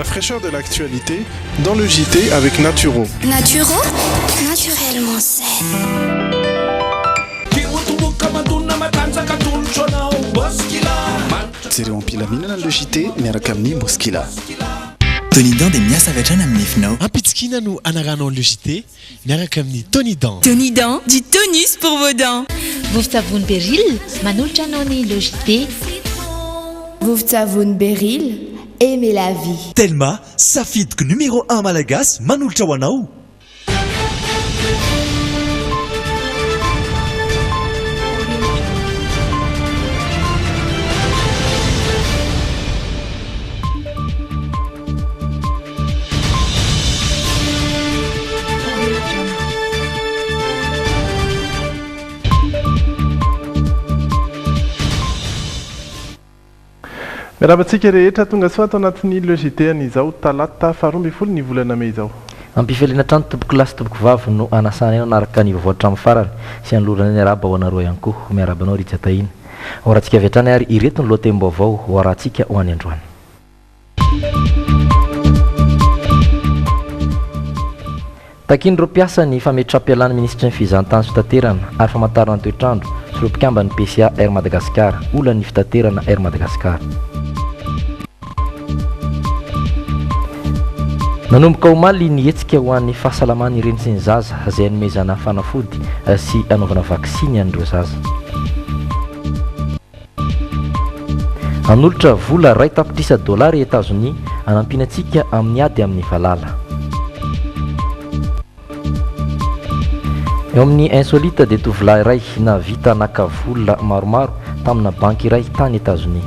La fraîcheur de l'actualité dans le JT avec Naturo. Naturo, naturellement sain. Jereo ampilaminana le JT miaraka amin'ny Moskila. Tonidan dia miasa avy hatrany amin'ny nefinao. Ampitsikina no anaranao le JT miaraka amin'ny Tonidan. Tonidan, du tonus pour vos dents. Vovon Beril, manolotra anao ny le JT. Vovon Beril, aimez la vie. Telma, safidiko numéro 1 malagasy manolotra ho anao. Miarabantsika rehetra tonga soa ato anatin'ny logité an'izao talata faharoa ambin'ny folo ny volana May izao. Ampifelina trano tompoko lasy tompoko vavy no anasana eo anaraka ny vaovao hatramin'ny farany sy anolorana ny araba ho anareo ihany koa miarabanao ry jataina. Horantsika avy hatrany ary ireto ny lohatenim-baovao ho arahantsika ho any androany. Takin'ireo mpiasa ny fametram-pialana ministra ny fizahantany sy fitaterana ary famantarana ny toetrandro sy ireo mpikamba ny PCA Air Madagascar ola ny fitaterana Air Madagascar. Nanomboka omaly ny hetsika ho an'ny fahasalamana ireny sy ny zaza izay anomezana fanafody sy anaovana vaksiny an'ireo zaza. Anolotra vola ray tapitrisa dolary Etazonia anampina antsika amin'ny ady amin'ny valala. Eo amin'ny insolite dia tovolahy iray navita naka vola maromaro tamina banky iray tany Etazonia.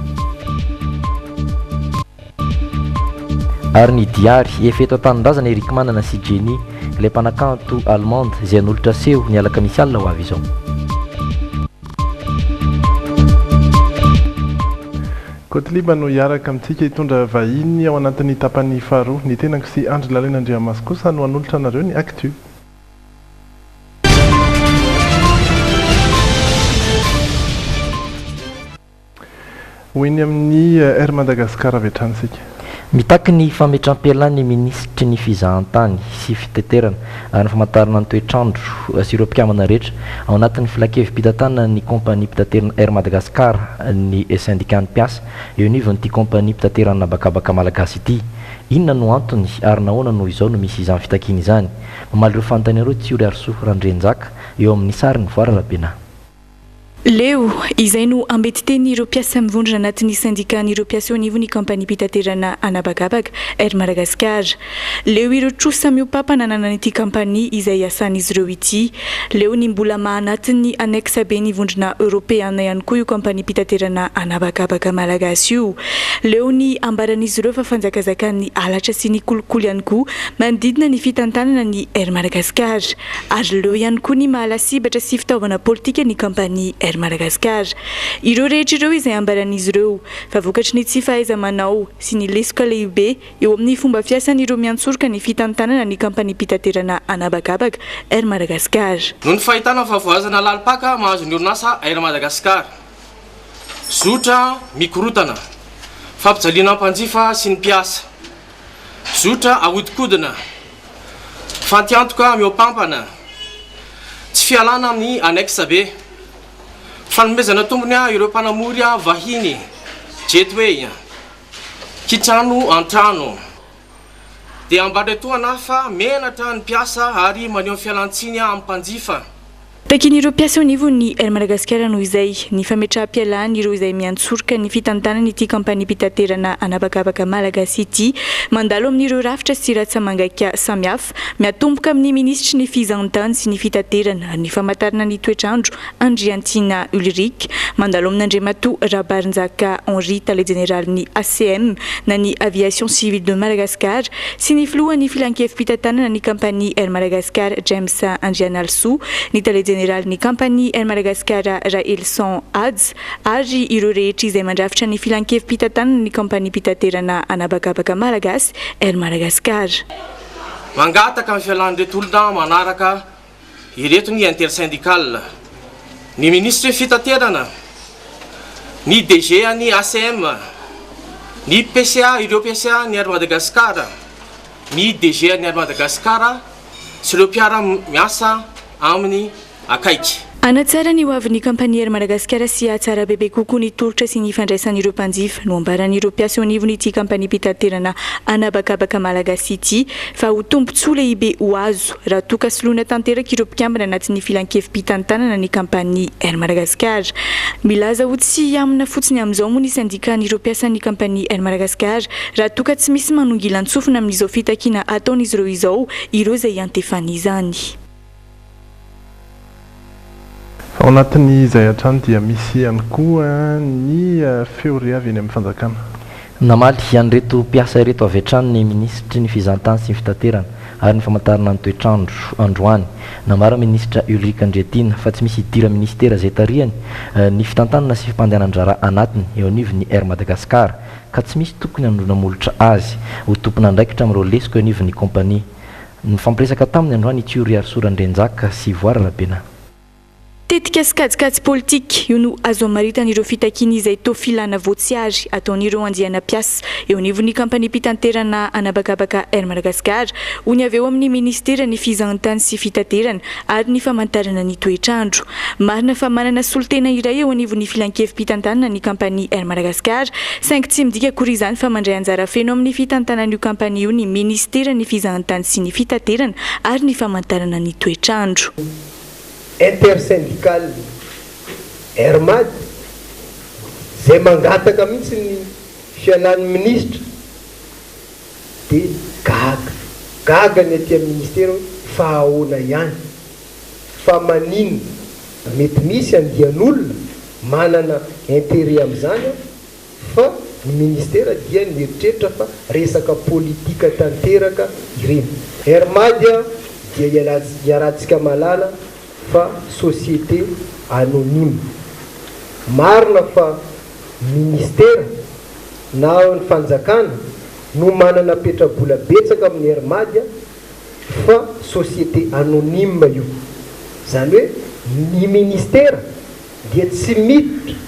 Ary ny diary efa eto an-tanindrazana Eric Manana sy Jenny ilay mpanakanto allemande izay anolotra seho ny alaka misy alina ho avy izao. Kotiliba no hiaraka amintsika hitondra vahiny ao anatin'ny tapany faharoa ny tenako sy Andry Lalena-Andriamaso kosa no anolotra anareo ny actu. Hoeny amin'ny Air Madagascar avy hatransika. Mitaky ny fametram-pialana ny ministry ny fizahantany sy fitaterana ary ny famantarana ny toetrandro sy ireo mpikambana rehetra ao anatin'ny filakevim-pitantanana ny kompania mpitaterana Air Madagascar ny syndicat ny mpiasa eo anivony ity kompania mpitaterana bakabaka malagasy ity. Inona no antony ary nahoana no izao no misy izany fitakiana izany. Mamaly ireo fanontaniana ireo Tsiry Arso Randrenjaka eo amin'ny sariny Voara Rabena. Leo izay no ambety teny ireo mpiasa mivondrona anatin'ny syndicat ireo mpiasa eo anivony kompania mpitaterana anabagabaka Air Madagascar. Leo ireo trosa miopapa nanana ity kompania izay iasan'izy ireo ity. Leo ny mbola mahanatin'ny annexe be ny vondrona européenne ihany koa io kompania mpitaterana anabagabaka malagasy io. Leo ny ambaran'izy ireo fa fanjakazakany alatra sy ny kolokolo ihany koa manodidina ny fitantanana ny Air Madagascar. Ary leo ihany koa ny mahalasibatra sy fitaovana politika ny kompania Air Madagascar. Ireo rehetra ireo izay ambaran'izy ireo fa vokatry ny tsy fahaiza-manao sy ny lesoka lehibe eo amin'ny fomba fiasan'ireo miantsoroka ny fitantanana ny kompania mpitaterana anabagabaka Air Madagascar. Noho ny fahitana favoazana lalipaka mahazo ny orinasa Air Madagascar. Zotra mikorotana, fampijaliana mpanjifa sy ny mpiasa. Zotra ahodikodina, fantiantoka miopampana, tsy fialana amin'ny annexe be. Fanomezana tombony ireo mpanamory vahiny jetway kitrano antrano dia ambadretoana fa menatra ny mpiasa ary maneho fialantsiny amin'ny mpanjifa. Takin'ireo mpiasa eo anivony ny Air Madagascar noho izay ny fametram-pialana ireo izay miantsoroka ny fitantanana ity kompania mpitaterana anabagabaka malagasy ity mandalo amin'ireo rafitra sy ratsamangaika samihafa miatomboka amin'ny ministry ny fizahantany sy ny fitaterana ny famantarana ny toetrandro Andriantina Ulrich mandalo amin'ny Andriamato Rabarinjaka Henri tale général ny ACM na ny aviation civile de Madagascar sy ny filohan'ny filankevim-pitantanana ny kompania Air Madagascar James Andrianalsou ny tale général ny kompania Air Madagascar Raelson Ads ary ireo rehetra izay mandrafitra ny filankevim-pitantanana ny kompania mpitaterana anabagabaka malagasy Air Madagascar. Mangataka amin'ny fialan'ireto olona manaraka ireto ny intersyndical, ny ministry fitaterana, ny DG ny ACM, ny PCA ireo PCA ny ary Madagasikara, ny DGA ny ary Madagasikara sy ireo mpiara miasa amin'ny akaiky. Anatsara ny hoavin'ny kampaniera Madagasikara sy atsara bebe kokoa ny tolotra sy ny fandraisan'ireo mpanjifa no ambaran'ireo mpiasa eo anivon'ity kampania pitaterana anabakabaka malagasy ity fa ho tombontsoa lehibe ho azo raha toka soloina tanteraka ireo mpikambana anatin'ny filan-kevim-pitantanana ny kampania Air Madagascar. Milaza ho tsy amina fotsiny amin'izao moa ny syndikan'ireo mpiasan'ny kampania Air Madagascar raha toka tsy misy manongilan-tsofina amin'izao fitakiana ataon'izy ireo izao ireo izay antefan'izany. Ao anatin'izay hatrany dia misy ihany koa ny feo reavy eny amin'ny fanjakana. Namaly an'ireto mpiasa ireto avy hatrany ny ministry ny fizahantany sy ny fitaterana ary ny famantarana ny toetrandro androany. Namara ministra Ulrika Andretina fa tsy misy idira ministera izay tarihany ny fitantanana sy fampandehanan-draharaha anatiny eo anivon'ny Air Madagascar ka tsy misy tokony androna molotra azy ho tompona andraikitra amin'ireo lesika eo anivon'ny kompania. Ny fampiresaka taminy androany Thiory Arsoran-Drenjaka sy Voara Labena. Tetika sikajikajy politika io no azo amaritan'ireo fitakiana izay toa filana voatsiary ataon'ireo andiana mpiasa eo anivon'ny kampania pitanterana anabakabaka Air Madagascar ho ny avy eo amin'ny ministera ny fizahantany sy fitaterana ary ny famantarana ny toetrandro. Marina fa manana solotena iray eo anivon'ny filan-kevim-pitantanana ny kampania Air Madagascar saingy tsy midika akory izany fa mandray anjara feno amin'ny fitantanan'io kampania io ny ministera ny fizahantany sy ny fitaterana ary ny famantarana ny toetrandro. Intersyndical Hermad zay mangataka mihitsy ny fialan'ny ministra dia gaga ny aty amin'ny ministera fa ahoana ihany fa manino mety misy andian'olona manana intérêt amin'izany fa ny ministera dia nieritreritra fa resaka politika tanteraka ireny. Hermad dia iarahantsika malala fa société anonyme. Marina fa ministera na ny fanjakana no manana petrabola betsaka amin'ny Hermad fa société anonyme io. Zany hoe ny ministera dia tsy miditra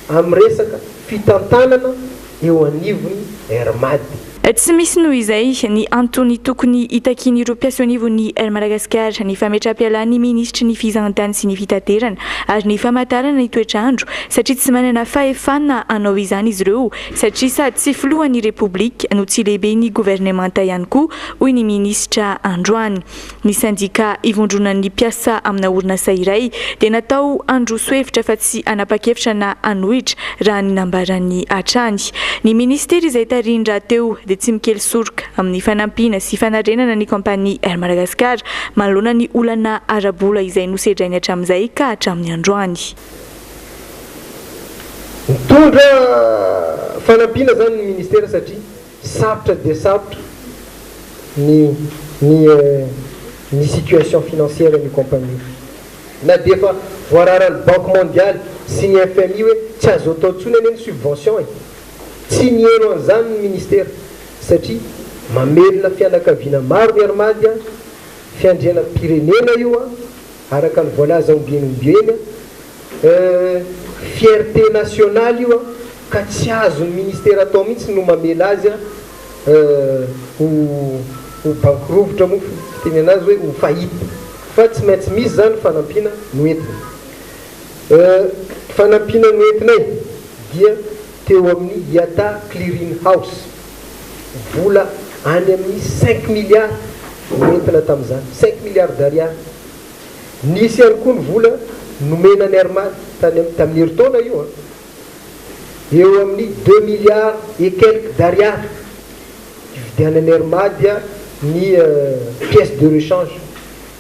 amin'ny resaka fitantanana eo anivon'ny Hermad. Tsy misy noho izay ny antony tokony hitakian'ireo mpiasa eo anivon'ny Air Madagascar ny fametra-pialana ny ministry ny fizahantany sy ny fitaterana ary ny famantarana ny toetrandro satria tsy manana fahefana hanao izany izy ireo satria sady tsy filohan'ny repoblika no tsy lehibe ny gouvernemanta ihany koa hoy ny ministra androany. Ny syndika ivondronan'ny mpiasa amina orinasa iray dia natao androso hevitra fa tsy anapa-kevitra na anohitra raha ny nambaran'ny hatrany. Ny ministera izay tarindra teo dia tsy mikely soroka amin'ny fanampiana sy fanarenana ny kampania Air Madagascar manoloana ny olana arabola izay nosedrainy hatramin'izay ka hatramin'ny androany. Mitondra fanampiana zany ny ministera satria sarotra dia sarotra ny situation financière ny compagnie. Na dia efa voararan'ny Banque mondiale sy ny FMI hoe tsy azo atao ntsony any subvention tsy niero an'izany ny ministera satria mamelona fianakaviana maro ny Hermad fiandriana pirenena io araka ny voalaza ombienombieny fierté nationale io ka tsy azo ny ministera atao mihitsy no mamela azy ho bankrovotra moa fiteny anazy hoe ho fahita fa tsy maintsy misy zany fanampiana noentina. Fanampiana noentinay dia teo amin'ny Yata Clearing House vola any amin'ny 5 milliards noentina tamin'izany 5 milliards d'ariary. Nisy ihany koa ny vola nomena ny Hermad tamin'ny herintaona io eo amin'ny 2 milliards et quelques d'ariary ividianany Hermad ny pièce de rechange.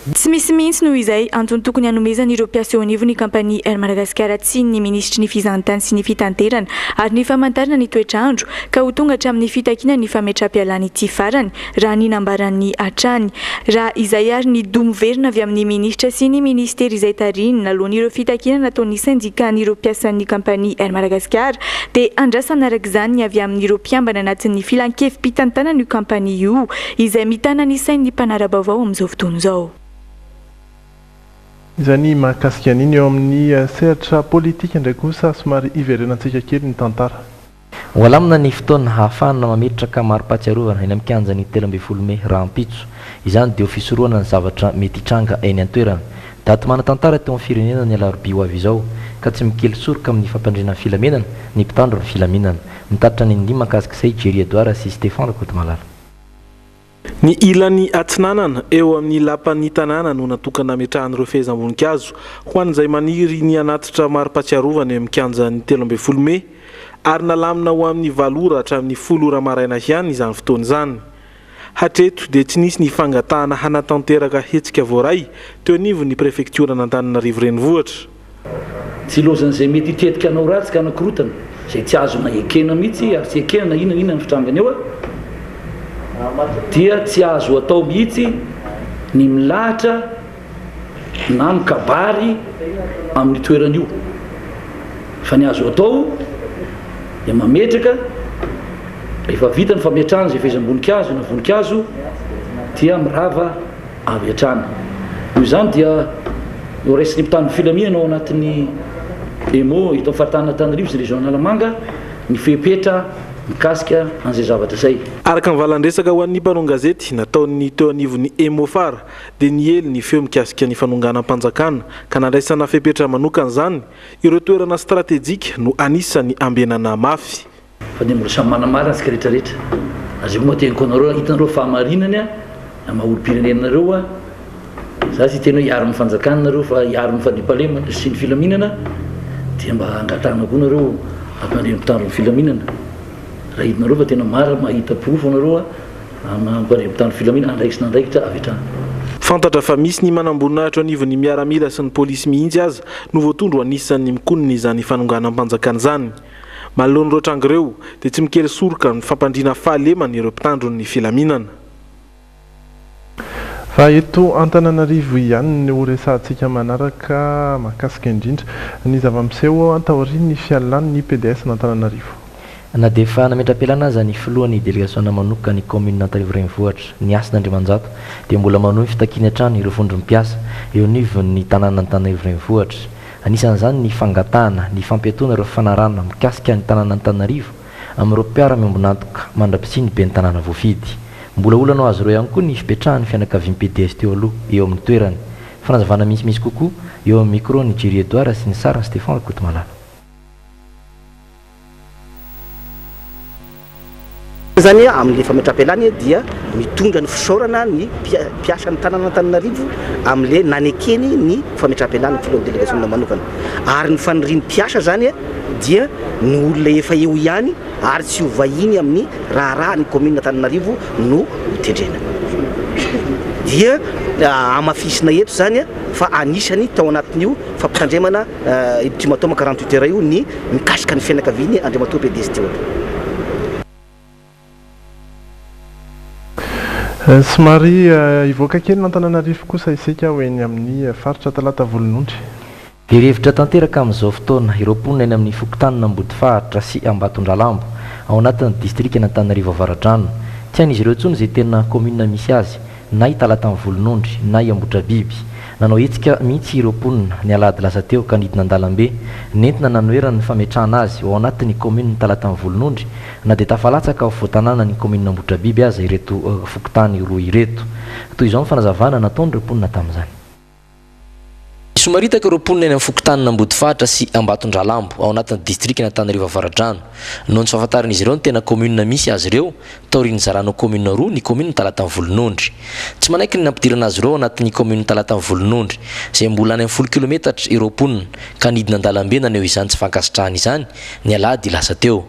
Tsy misy mihitsy noho izay antony tokony hanomezan'ireo mpiasa eo anivon'ny kampania Air Madagascar tsy ny ministry ny fizahantany sy ny fitaterana ary ny famantarana ny toetrandro ka ho tonga hatramin'ny fitakiana ny fametra-pialana ity farany raha ny nambaran'ny hatrany. Raha izay ary ny domoverina avy amin'ny ministra sy ny ministera izay tariny nalohan'ireo fitakiana nataon'ny syndikan'ireo mpiasan'ny kampania Air Madagascar dia andrasana arak'izany avy amin'ireo mpiambana anatin'ny filan-kevim-pitantanana io kampania io izay mitana ny sain'ny mpanara-baovao amin'izao fotoana izao. Izany mahakasika an'iny eo amin'ny sehatra politika indray kosa somary iverenantsika kely ny tantara. oalamina ny fotoana hahafahana mametraka maro-pahatsiarovana eny amikanja ny 12 Mey rahampitso izany dia ofisoroana ny zavatra mety hitranga eny an-toerana daty manatantara teo amin'ny firenena ny alarobia ho avy izao ka tsy mikely soroka amin'ny fampandriana filamenana ny mpitandro ny filaminana mitatitra ny indimy mahakasik'izay Jerry Edouard sy Stéphane Kotomalala. Ny ilan'ny atsinanana eo amin'ny lapan'ny tanàna no natokana ametrahan'ireo fehezam-boninkazo ho an'izay maniry ny anatitra maro-pahatsiarovana eo amikanja ny 13 Mey ary nalamina ho amin'ny valora hatramin'ny 10 ora maraina ihany izany fotoana izany. Hatreto dia tsy nisy ny fangatahana hanatanteraka hetsika voaray teo anivon'ny prefektiora n'Antananarivo renivohitra. Tsy lozan'izay mety hitetika anao ratsy ka anakorotana izay tsy azona ekena mihitsy ary tsy ekena na inona ny fitrangany eo dia tsy azo atao mihitsy ny milahatra na mikabary amin'ny toeran'io fa ny azo atao dia mametraka rehefa vita ny fametrahana izay fehezam-boninkazo na voninkazo dia mirava avy hatrany. Io izany dia eo raisin'ny mpitandro filaminana ao anatin'ny EMO eto amin'ny faritany Antananarivo sy région Analamanga ny fepetra mikasika an'izay zavatra izay. Araka ny valan-dresaka ho an'ny mpanao gazety nataon'ny teo anivon'ny EMO fara dia niely ny feo mikasika ny fanonganam-panjakana ka nandraisana fepetra manokana izany ireo toerana stratéjika no anisan'ny ambenana mafy. Fa dia mbola samy manamarina antsika rehetrarehetra azy moa tenkonareo hitanareo fahamarinany a maha-olo-pirenenareo za tsy tena hiaro amin'ny fanjakana nareo fa hiaro amin'ny fandriam-pahalemana sy ny filaminana dia mba angatahana koa nareo ampandreny mpitandro ny filaminana raha hitinareo fa tena mara mahita porofo anareo ampandreny mpitandro filaminana andraikisy nandraikitra avy hatrany. Fantatra fa misy ny manamboninahitra anivon'ny miaramila sy ny polisy mihitsy aza no voatondro anisan'ny mikonina izany fanonganam-panjakana izany. Manoloan'ireo trango ireo dia tsy mikely soroka ny fampandriana fahalemana ireo mpitandro ny filaminana. Fa eto Antananarivo ihany ny horesantsika manaraka mahakasika indrindra ny zava-miseho antaorian'ny fialan'ny PDS n'Antananarivo. Na dia efa nametra-pialana aza ny filohan'ny délégation manokana ny commune Antananarivo renivohitra ny Asin'Andriamanjato dia mbola manohy fitakiana hatrany ireo vondrom-piasa eo anivon'ny tanàna Antananarivo renivohitra. Anisan'izany ny fangatahana ny fampiatoana ireo fanarana mikasika ny tanàna Antananarivo amin'ireo mpiara-miambonantoka mandrapitsiny be ny tanàna voafidy. Mbola olana azy ireo ihany koa ny fipetrahan'ny fianakavian'ny PDS teo aloha eo amin'ny toerany. Fanazavana misimisy kokoa eo amin'ny micro ny Jerry Edouard sy ny Sarany Stéphane Kotomalala. Zany amin'ny fametra-pialany dia mitondra ny fisaorana ny mpiasa ny tanàna Antananarivo amin'ile nanekeny ny fametra-pialany filohan'ny délégation manokana ary ny fanirian'ny mpiasa zany dia ny olona efa eo ihany ary tsy ho vahiny amin'ny raharaha ny commune Antananarivo no tendrena dia amafisina eto zany fa anisany tao anatin'io fampitandremana ultimatum 48 heures io ny mikasika ny fianakaviany andriamatoa PDS teo. Somary ivoaka kely n'Antananarivo kosa isika ho eny amin'ny faritra talata volonondry. Herevitra tanteraka amin'izao fotoana ireo mponina eny amin'ny fokotanina Ambodifahatra sy Ambatondralambo ao anatin'ny distrika n'Antananarivo Avaradrano. Tsy hain'izy ireo intsony izay tena commune misy azy na i talata amin'ny volonondry na i Ambotrabiby. Nanao hetsika mihitsy ireo mponina ny alahady lasa teo ka nidina an-dalambe nentina nanoerana ny fametrahana azy ao anatin'ny commune talata amin'ny volonondry na dia tafalatsaka ao voatanana ny commune Ambotrabiby aza ireto fokotany roa ireto. Toy izao ny fanazavana nataon'ireo mponina tamin'izany. Somaritaka ireo mponina eny amin'ny fokotanina Ambodifahatra sy Ambatondralambo ao anatin'ny distrika n'Antananarivo Avaradrano noho ny fahafantaran'izy ireo ny tena commune misy azy ireo taorian'ny zarana commune roa ny commune talata amin'ny volonondry. Tsy manaiky ny nampidirana azy ireo anatin'ny commune talata amin'ny volonondry izay mbola any amin'ny 10 kilometatra ireo mponina ka nidina an-dalambe naneo izany tsy fankasitrahana izany ny alahady lasa teo.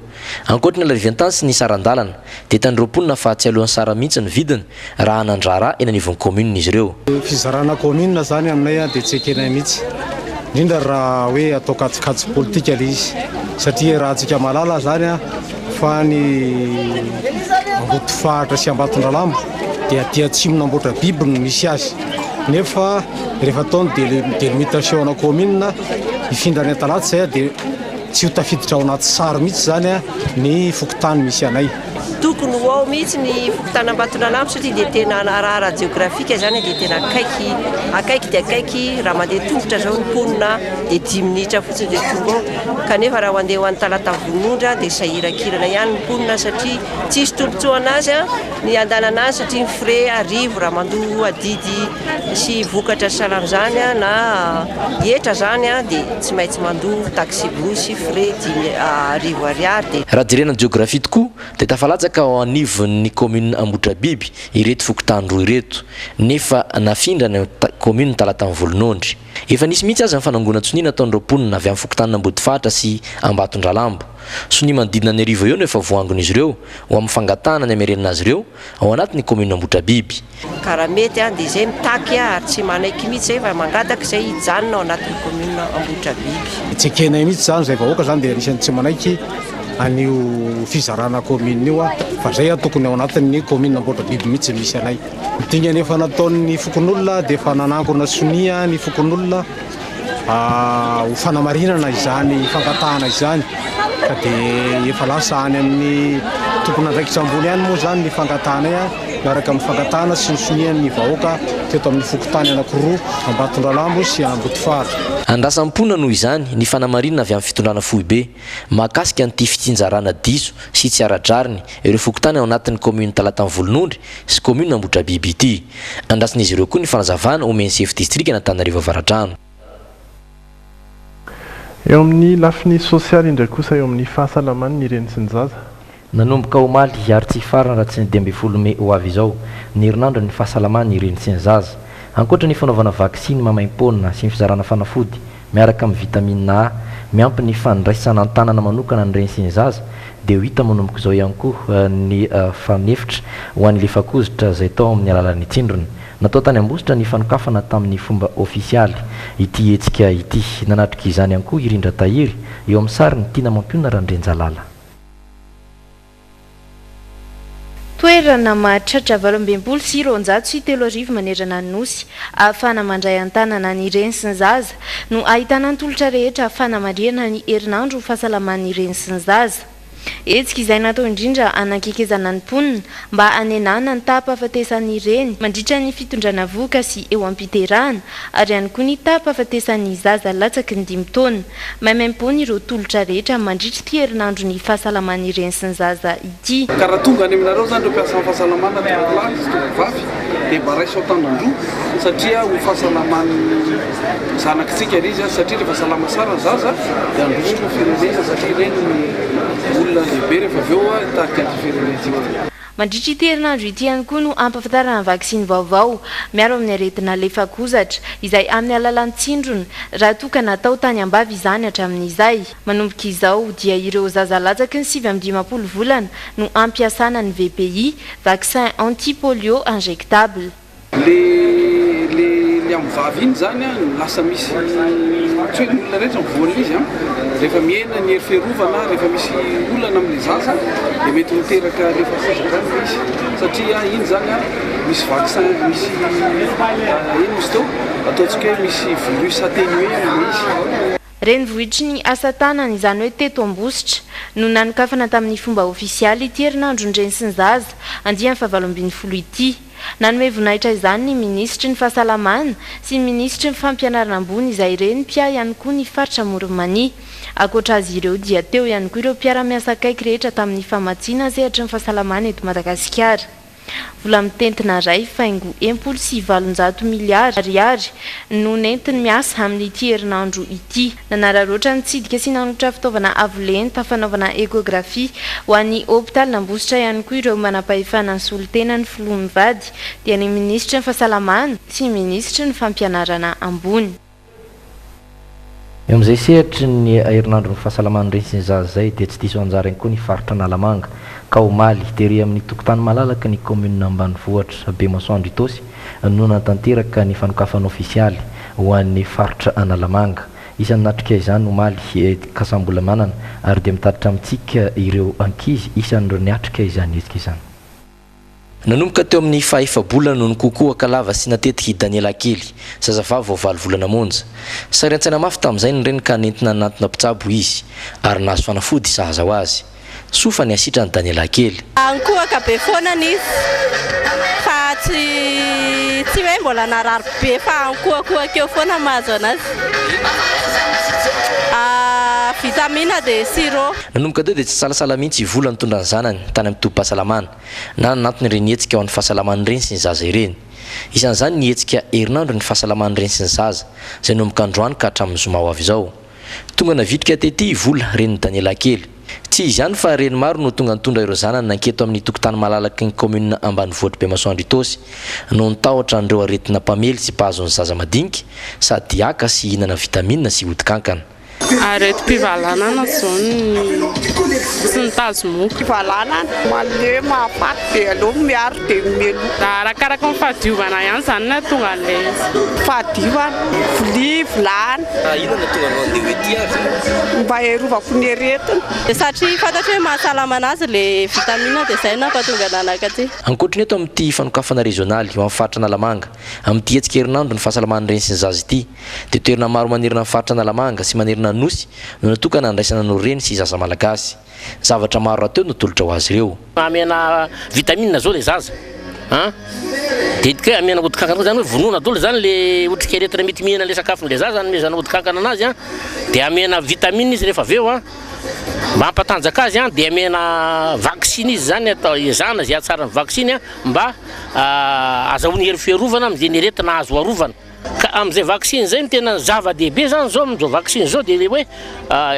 Ankoatra ny alariviantany sy ny sarandalana dia tan'ireo mponina fa tsy alohan'ny sara mihitsy ny vidiny raha anandrara eny anivon'ny commune izy ireo. Fizarana commune zany aminay dia tsy ekena mihitsy indrindra raha hoe atao katsikatso politika ilay izy satria raha antsika malala zany fa ny Ambodifahatra sy Ambatondralambo dia aty atsimo n'Ambotrabiby no misy azy nefa rehefa ataony délimitation na commune ifindra ny talaty zay dia tsy ho tafiditra ao anaty sary mihitsy zany ny fokotany misy anay tokony ao mihitsy ny fokotanam-baton'alambo satria dia tena radiografika zany dia tena akaiky dia akaiky raha mandeha tongotra zao ny ponina dia 10 minitra fotsiny dia tonga ao kanefa raha mandeha ho an'ny talata vonondra dia sahirakirana ihany ny ponina satria tsisy tombontsoa anazy ny andanana azy satria ny frais arivo raha mandoa adidy sy vokatra salamy zany na etra zany dia tsy maintsy mandoa taxi blosy frais 10 arivo ariary dia raha direna géographie tokoa dia tafalatsaka ao anivon'ny commune Ambotrabiby ireto fokotany roa ireto nefa nafindra ny commune Talatany Volonondry efa nisy mihitsy azy ny fanangonan-tsony nataon'ireo mponina avy amin'ny fokotanina Ambodifatra sy Ambatondralambo sony manodidina ny arivo eo nefa voangon'izy ireo ho amin'ny fangatahana ny amerenina azy ireo ao anatin'ny commune Ambotrabiby karaha mety dia izay mitaky ary tsy manaiky mihitsy zay fa mangataka izay hijanona ao anatin'ny commune Ambotrabiby tsekenay mihitsy zany zay vahoaka zany dia anisan'ny tsy manaiky anio fizarana commune io fa zay tokony ao anatin'ny commune Ambotrabiby mihitsy misy anay mitingany efa nataon'ny fokon'olona dia efa nanangona sonia ny fokon'olona ho fanamarinana izany fangatahana izany ka dia efa lasa any amin'ny tokony andraikitra ambony ihany moa zany ny fangatahana miaraka amin'ny fangatahana sy ny sonian'ny vahoaka teto amin'ny fokotany anankiroa Ambatondralambo sy Ambodifatra andrasam-pona noho izany ny fanamarinana avy amin'ny fitondrana fohibe mahakasika an'ity fitsinjarana diso sy tsy aradrariny ireo fokotany ao anatin'ny commune Talatany Volonondry sy commune Ambotrabiby ity andrasin'izy ireo koa ny fanazavana omeny chef district Antananarivo Avaratrano eo amin'ny lafiny sosialy indray kosa eo amin'ny fahasalamany ny reny sy ny zaza nanomboka omaly ary tsy farana raha tsy ny 12 Mey ho avy izao ny herinandro ny fahasalamany ireny sy ny zaza ankoatra ny fanaovana vaksiny mamaim-ponina sy ny fizarana fanafody miaraka amin'ny vitamine A miampy ny fandraisana an-tanana manokana ny reny sy ny zaza dia ho hita manomboka izao ihany koa ny fanefitra ho an'ny lefakozitra izay tao amin'ny alalan'ny tsindrona natao tany ambositra ny fanokafana tamin'ny fomba ofisialy ity hetsika ity nanatrika izany ihany koa irindra tahiry eo amin'ny sary ny tiana mampiona Randrenjalala toerana mahatratra 8 sy 930 manerana ny nosy ahafana mandray an-tanana ny reny sy ny zaza no ahitana ny tolotra rehetra ahafana mariana ny herinandro fahasalaman'ny reny sy ny zaza etsika izay natao indrindra anakekezana ny mponina mba anenana ny tapa-afatesan'ny reny mandritra ny fitondrana voka sy eo am-piterahana ary ihany koa ny tapa-afatesan'ny zaza latsaky ny 5 taona maimaim-pony ireo tolotra rehetra mandritra ity herinandro ny fahasalaman'ny reny sy ny zaza ity karaha tonga any aminareo zany ireo mpiasa amin'ny fahasalamana tovolahy sy tovovavy dia mba raisy ao tanandroa satria ho fahasalaman'ny zanakitsika ry izy satria rehefa salama sara zaza dia androso firenena satria reny olona lehibe rehefa avy eo tahaka ny firenena mandritra ity herinandro ity ihany koa no ampahafantarana vaksiny vaovao miaro amin'ny aretina lefakozatra izay amin'ny alalan'ny tsindrona raha toka natao tany ambavy izany hatramin'izay manomboka izao dia ireo zaza latsaky ny 7 volana no ampiasana ny VPI vaccin anti-polio injectable le amin'ny vavy iny zany lasa misy tsy hoe olona rehetra mivoana izy rehefa miena ny hery fiarovana rehefa misy olana amin'ny zaza dia mety miteraka lefakozatra izy satria iny zany misy vaccin misy ino izy teo ataontsika hoe misy virus atténué izy reny vohitry ny asa tanana izany hoe teto ambositra no nanokafana tamin'ny fomba ofisialy ity herinandro ny reny sy ny zaza andiany 7 ity nanome voninahitra izany ny ministry ny fahasalamana sy ny ministry ny fampianarana ambony izay reny pia ihany koa ny faritra Morimani akoatra azy ireo dia teo ihany koa ireo mpiara-miasa akaiky rehetra tamin'ny famatsiana sehatra ny fahasalamana eto Madagasikara vola mitentina ray faingo 1.7 miliary ariary no nentiny miasa amin'ity herinandro ity nanararoatra nitsidika sy nanolotra fitaovana avolenta fanaovana ekografia ho an'ny hôpitaly Ambositra ihany koa ireo manam-pahefana ny solitena ny filoha mivady dia ny ministry ny fahasalamana sy ministry ny fampianarana ambony eo amin'izay sehatra ny herinandro ny fahasalamana reny sy ny zaza zay dia tsy diso anjara ihany koa ny faritra Analamanga ka omaly tery amin'ny tokotany malalaka ny commune ambanivohitra Bemasoandro Itosy no natanteraka ny fanokafana ofisialy ho an'ny faritra Analamanga isan'ny natrika izany omaly kasambola-manana ary dia mitaritra amintsika ireo ankizy isan'ireo niatrika izany etsika izany nanomboka teo amin'ny fahefa-bolana noho ny kokoa kalava sy natetika i Daniela Kely zazavavy vao 9 volana monja sary an-tsaina mafy tamin'izay ny reny ka nentina nanatona mpitsabo izy ary nahazo fanafody zaza ho azy sofa ny asitra ny Daniela kely. Ankohaka be foanany izy fa tsy hoe mbola narary be fa ankohakohaka eo foana mahazo anazy. Vitamina de sirop. Nanomboka teo dia tsy salasala mihitsy vola nitondra ny zanany tany amin'ny tobi-pahasalamana na nanatony ireny hetsika ao amin'ny fahasalamana ireny sy ny zaza ireny. Isan'izany ny hetsika herinandro ny fahasalamana ireny sy ny zaza izay nomboka androany ka hatramin'ny zoma ho avy izao. Tonga navitrika tety vola reny Daniela kely. Tsy izy ihany fa reny maro no tonga nitondra ireo zanany nanketo amin'ny tokotany malalaky ny commune ambanivohitra Bemasoandro Itosy no nitahotra an'ireo aretina mpamely sy mpahazo ny zaza madinika sady aka sy hihinana vitamine sy hodi-kankana. Areti-pivalana zao sy nitazo moka. Pivalana malé mahafaty dia aloha miaro dia melo. Arakaraka ny fahadiovana ihany zany na tonga an'ilay fahadiovana, vilia, vilany. Inona tonga anao andeha hoe ty ary? Mba iarovako ny aretina. Satria fantatro hoe mahasalama anazy le vitamine dia izay nampahatonga nanaka aty. Ankoatriny eto amin'ity fanokafana regionaly eo amin'ny faritra Analamanga amin'ity hetsika herinandro ny fahasalamana ireny sy ny zaza ity dia toerana maro manerana amin'ny faritra Analamanga sy manerana Nosy no natokana andraisana no reny sy zaza malagasy. Zavatra maro ateo no tolotra ho azy ireo. Amena vitamine zao le zaza. Dia amena hodi-kankana zany hoe vonoina daholo zany le otrika aretina mety mihina le sakafon'le zaza zany mezana hodi-kankana anazy dia amena vitamine izy rehefa aveo mba hampatanjaka azy dia amena vaccine izy zany atao ezana zay atsara ny vaccine mba azahoany hery fiarovana amin'izay ny aretina azo arovana. Ka amin'izay vaccine zay tena zava-dehibe zany zao amin'izao vaccine zao dia hoe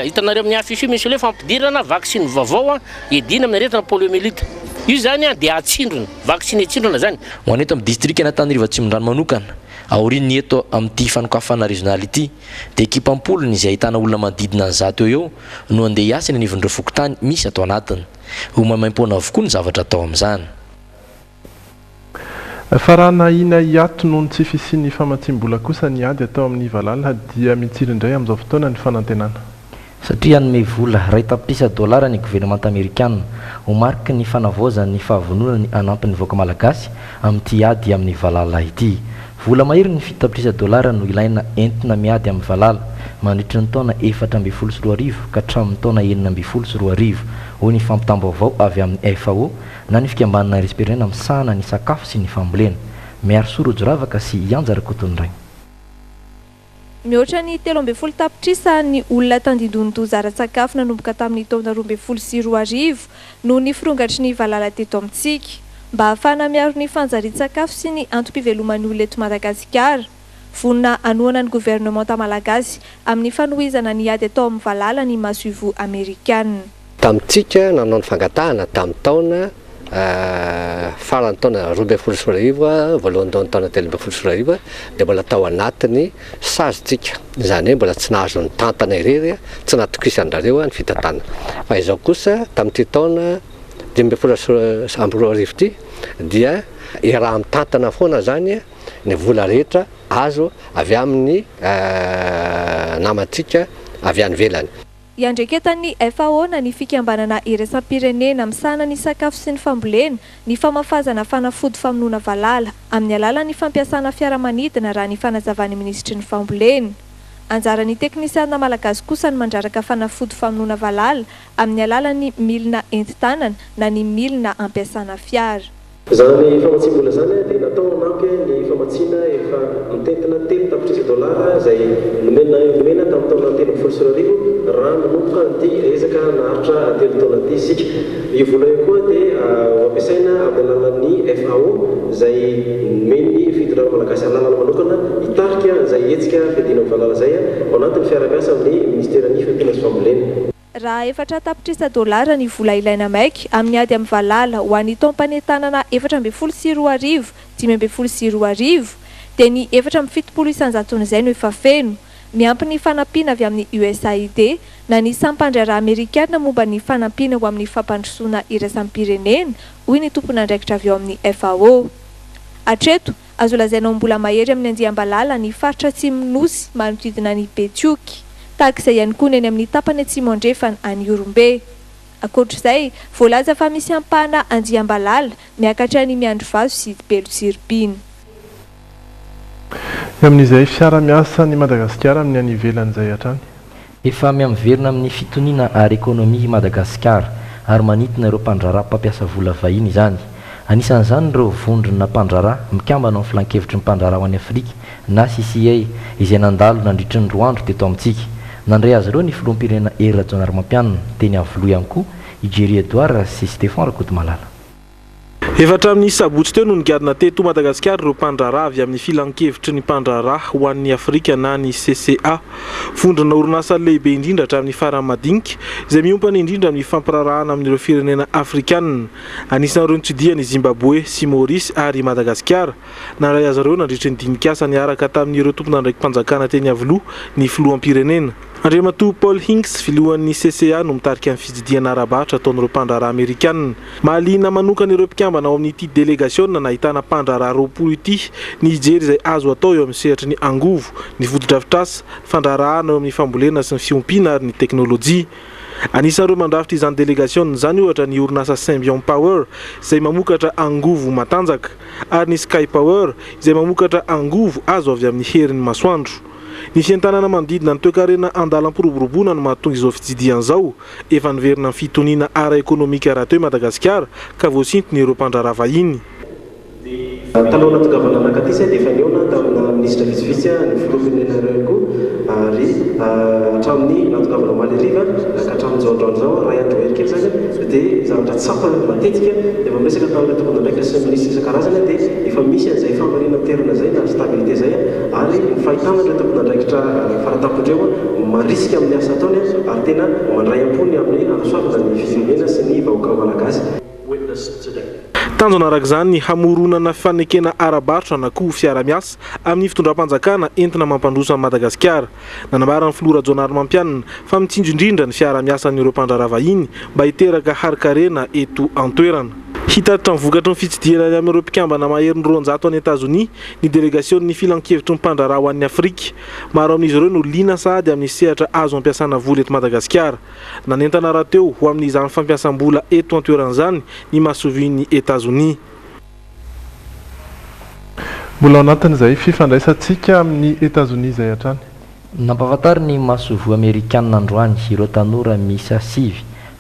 hitanareo amin'ny afisy misy hoe fampidirana vaccine vaovao edina amin'ny aretina poliomyélite. Io zany dia atsindrona vaccine atsindrona zany. Ho any eto amin'ny district Antananarivo Atsimondrano manokana aoriany eto amin'ity fanokafana regionaly ity dia ekipampolony izay ahitana olona manodidina ny 100 eo no andeha hiasa ny anivon'ireo fokontany misy atao anatiny. Ho maimaim-poana avokoa ny zavatra atao amin'izany. Farana ina hiato noho ny tsy fisian'ny famatsim-bola kosa ny ady atao amin'ny Valala dia mitsiry indray amin'izao fotoana ny fanantenana. Satria hanome vola ray tapitrisa dolara ny gouvernement américain ho mariky ny fanavaozany ny fahavonona ny anampy ny vahoaka malagasy amin'ity ady amin'ny Valala ity. Vola mahery ny fitapitrisa dolara no ilaina entina miady amin'ny Valala mandritra ny taona 2014 ka hatramin'ny taona 2020 ho ny fampitam-baovao avy amin'ny FAO na ny fikambanana respirena misahana ny sakafo sy ny fambolena. Miaro sorojo ravaka sy Ianjara Kotondraigny. Mihoatra ny 13 tapitrisa ny olona tandindon'ny ara-tsakafo nanomboka tamin'ny taona 2020 no niforongatry ny Valala teto amintsika mba ahafahana miaro ny fanjarian-tsakafo sy ny antom-piveloman'ny olona eto Madagasikara. Vonina anoana ny gouvernemanta malagasy amin'ny fanohizana ny ady atao amin'ny Valala ny masoivo amerikana. Tamintsika nanao ny fangatahana tamin'ny taona farany taona 2020 voalohany taona 2020 dia mbola tao anatiny sazytsika izany hoe mbola tsy nahazo ny tantana irery tsy natokisandreo ny fitatana fa izao kosa tamin'ity taona 2020 ity dia iraha amin'ny tantana foana zany ny vola rehetra azo avy amin'ny namatsika avy any velany. Iandreketan'ny FAO na ny fikambanana iraisam-pirenena misahana ny sakafo sy ny fambolena ny famafazana fanafody famonoana Valala amin'ny alalan'ny fampiasana fiaramanidina raha ny fanazavan'ny ministry ny fambolena. Anjaran'ny teknisiana malagasy kosa ny mandraraka fanafody famonoana Valala amin'ny alalan'ny milina enti-tanana na ny milina ampiasana fiara. Zany famatsim-bola zany dia natao hanampy ny famatsiana efa mitentina 3 tapitrisa dolara izay nomena tamin'ny taona 2020 raha manomboka an'ity ezaka naharitra 3 taona ity isika. Io vola io koa dia ampiasaina amin'ny alalan'ny FAO izay nomeny fidinana malagasy alalana manokana hitarika izay hetsika fiadiana amin'ny Valala izay ao anatin'ny fiara-miasa amin'ny ministeran'ny fiadiana sy fambolena. Raha 4 tapitrisa dolara ny vola ilaina maika amin'ny ady amin'ny Valala ho an'ny taom-panetanana 2020 520 dia ny 470 isan-jaton'izay no efa feno. Miampy ny fanampiana avy amin'ny USAID na ny sampandriara Amerikana momba ny fanampiana ho amin'ny fampandrosoana iraisam-pirenena hoy ny tompon'andraikitra avy eo amin'ny FAO. Hatreto azo lazaina mbola mahery amin'ny Andiam-Balala ny faritra Atsimo-Nosy manodidina ny Betioky. Tahaka izay ihany koa eny amin'ny tapany Atsimondrefana any Orombe. Ankoatr'izay, voalaza fa misy ampahana Andiam-Balala miakatra ny Miandrovazo sy Belotsiribina. Amin'izay fiara-miasa ny Madagasikara amin'ny any ivelan'izay hatrany. Efa miamverina amin'ny fitoniana ara-ekônomia Madagasikara ary manintona ireo mpandrara mpampiasa vola vahiny izany. Anisan'izany ireo vondrona mpandrara mikambana amin'ny filan-kevitry ny mpandrara ho any Afrika na CCA izay nandalo nandritry ny 2 andro teto amintsika. Nandray azy ireo ny filoham-pirenena Hery Rajaonarimampianina teny Avoloa ihany koa i Jerry Edouard sy Stéphane Rakotomalala. Efatra amin'ny sabotsy teo no nigadina teto Madagasikara ireo mpandrara avy amin'ny filan-kevitry ny mpandrara ho an'ny Afrika na ny CCA. Vondrona orinasa lehibe indrindra hatramin'ny farany madinika izay miompana indrindra amin'ny fampirarahana amin'ireo firenena afrikanina. Anisan'ireo nitsidihany Zimbabwe sy Maurice ary Madagasikara. Nandray azy ireo nandritry ny dinikasa niaraka tamin'ireo tompon'andraiki-panjakana teny Avoloa ny filohampirenena. Andriamatoa Paul Hinks filohan'ny CCA no mitarika amin'ny fididiana ara-bahatra ataon'ireo mpandrara Amerikanina. Mahaliana manokana ireo mpikambana ao amin'ity délégation nahitana mpandrara 20 ity ny hijery izay azo atao eo amin'ny sehatry ny angovo, ny foto-drafitrasa, fandrarahana eo amin'ny fambolena sy ny fiompiana ary ny teknôlôjia. Anisan'ireo mandrafitra izany délégation izany ohatra ny orinasa Symbion Power izay mamokatra angovo matanjaka ary ny Sky Power izay mamokatra angovo azo avy amin'ny herin'ny masoandro. Ny fiantanana manodidina ny toekarena andalam-piroboroboana no mahatonga izao fididiana izao, efa niverina ny fitoniana ara-ekonomika rahateo Madagasikara ka voasintony ireo mpandrara vahiny. Taloha natongavana anakaty izay dia efa niona tamina ministra vitsivitsy ny filoham-pirenena ireo ary hatramin'ny natongavana Maleriva hatramin'ny zao androany izao raha andro hery kely zany dia zavatra tsapa matetika dia mamresaka tamin'ireo tompon'andraikitra sy ministra isan-karazany dia efa misy an'izay famariana toerana izay na stabilité izay ary ny fahitana ireo tompon'andraikitra faratampon'ireo marisika amin'ny asa ataony ary tena mandray am-pony amin'ny anasoavana ny firenena sy ny vahoaka malagasy. Tanjona arak'izany ny hamoronana fanekena ara-barotra na koa fiara-miasa amin'ny fitondram-panjakana entina mampandroso an'i Madagasikara. Nanambara ny filoha Rajaonarimampianina fa mitsinjo indrindra ny fiara-miasan'ireo mpandrara vahiny mba hiteraka harikarena eto an-toerana. Hitatitra ny vokatry ny fitsidihana amin'ireo mpikambana maherin'ny 200 any Etazonia ny délégation ny filan-kevitry ny mpandrara ho an'ny Afrika. Maro amin'izy ireo no liana sahady amin'ny sehatra azo ampiasana vola eto Madagasikara. Nanentana rahateo ho amin'izany fampiasam-bola eto an-toeran'izany ny mahasovin'ny Etazonia. Mbola anatin'izay fifandraisantsika amin'ny Etazonia izay hatrany. Nampahafatary ny mahasovo Amerikanina androany ireo tanora miisa 7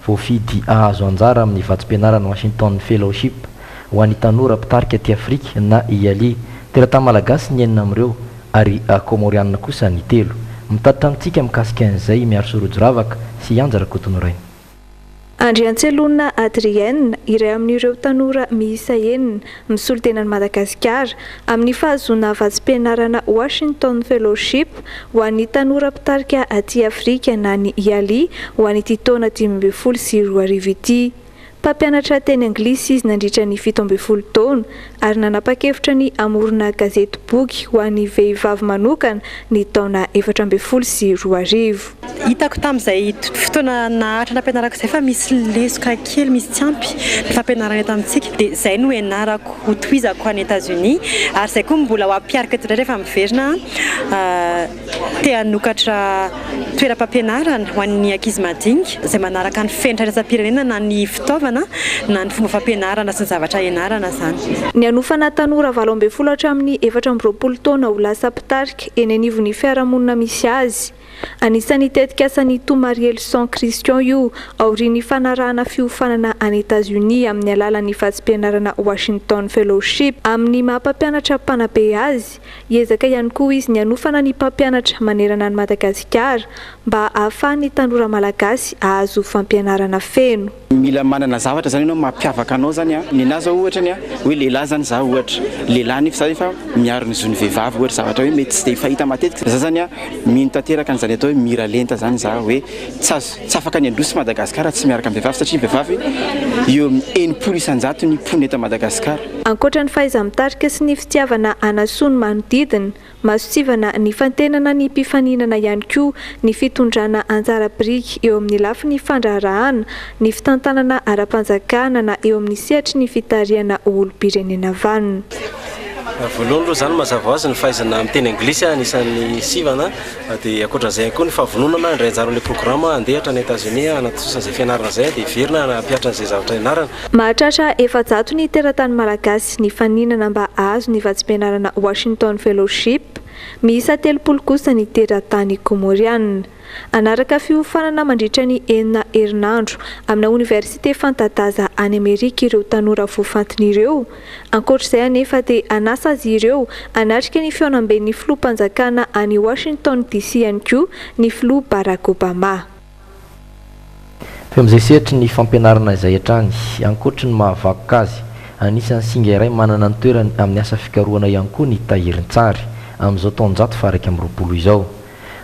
voafidy ahazo anjara amin'ny vatsim-pianarana Washington Fellowship ho an'ny tanora mpitarika aty Afrika na IALI. Teratany malagasy ny 9 amin'ireo ary komorianina kosa ny 3. Mitatitra amintsika mikasika an'izay miaro sorojoravaka sy Anjara Kotonoraina. Andriantselona Adrienne iray amin'ireo tanora miisa 9 misolo tenan'i Madagasikara amin'ny fahazona vatsim-pianarana Washington Fellowship ho an'ny tanora mpitarika aty Afrika na ny IALI ho an'ity taona 2022 ity. Mpampianatra teny anglisy izy nandritra ny 17 taona ary nanapa-kevitra ny amorona gazety boky ho an'ny vehivavy manokana ny taona 2022. Hitako tamin'izay fotoana nahatra nampianarako izay fa misy lesoka kely misy tsy ampy ny fampianarana eto amintsika dia izay no ianarako hotohizako any Etazonia ary izay koa mbola ho ampiaraka eto rehefa miverina te hanokatra toeram-pampianarana ho an'ny ankizy madinika izay manaraka ny fenitra iraisam-pirenena na ny fitaovana na ny fomba fampianarana sy ny zavatra ianarana zany. Ny anofana tanora 12 hatramin'ny 24 taona ho lasa mpitarika eny anivon'ny fiarahamonina misy azy. Anisan'ny tetikasan'ny Tomariel San Christian io aorian'ny fanarahana fiofanana any Etazonia amin'ny alalan'ny vatsim-pianarana Washington Fellowship amin'ny maha-mpampianatra mpanabe azy. Hiezaka ihany koa izy ny anofana ny mpampianatra manerana ny Madagasikara mba ahafahan'ny tanora malagasy ahazo fampianarana feno. Mila manana zavatra zany ianao mampiavaka anao zany ninahy zao ohatra ny hoe lehilahy zany za ohatra lehilahy nefa za efa miaro ny zony vehivavy ohatra zavatra hoe mety tsy de fahita matetika za zany mino tanteraka an'izany atao hoe mira lenta zany za hoe tsy afaka ny androsy Madagasikara tsy miaraka amin'ny vehivavy satria vehivavy eo amin'ny 9 isan-jato ny pony eto Madagasikara. Ankoatra ny fahaiza-mitarika sy ny fitiavana anasony manodidina masosivana ny fantenana ny mpifaninana ihany koa ny fitondrana anjara biriky eo amin'ny lafiny fandrarahana ny fitantanana ara-panjakana na eo amin'ny sehatry ny fitariana olo-pirenena vanina. Voalohany aloha zany mazava ho azy ny fahaizana miteny anglisy anisan'ny sivana dia ankoatran'izay koa ny fahavononana indray anjaran'ilay programa andehatra any Etazonia anatosan'izay fianarana izay dia verina nampiatra an'izay zavatra ianarana. Mahatratra 700 ny teratany malagasy ny faninana mba ahazo ny vatsim-pianarana Washington Fellowship miisa 30 kosa ny teratany komoriana. Anaraka fiofanana mandritra ny 4 herinandro amina Université Fantadaza any Amerika ireo tanora voafantin'ireo. Ankoatr'izay anefa dia anasa azy ireo anatrika ny fihaonam-ben'ny filoham-panjakana any Washington DC ihany koa ny filoha Barack Obama. Femizay sehatra ny fampianarana izay hatrany ankoatra ny mahavakoka azy anisan'ny singa iray manana ny toerany amin'ny asa fikarohana ihany koa ny tahirin-tsary amin'izao taonjato faraka amin'ny 20 izao.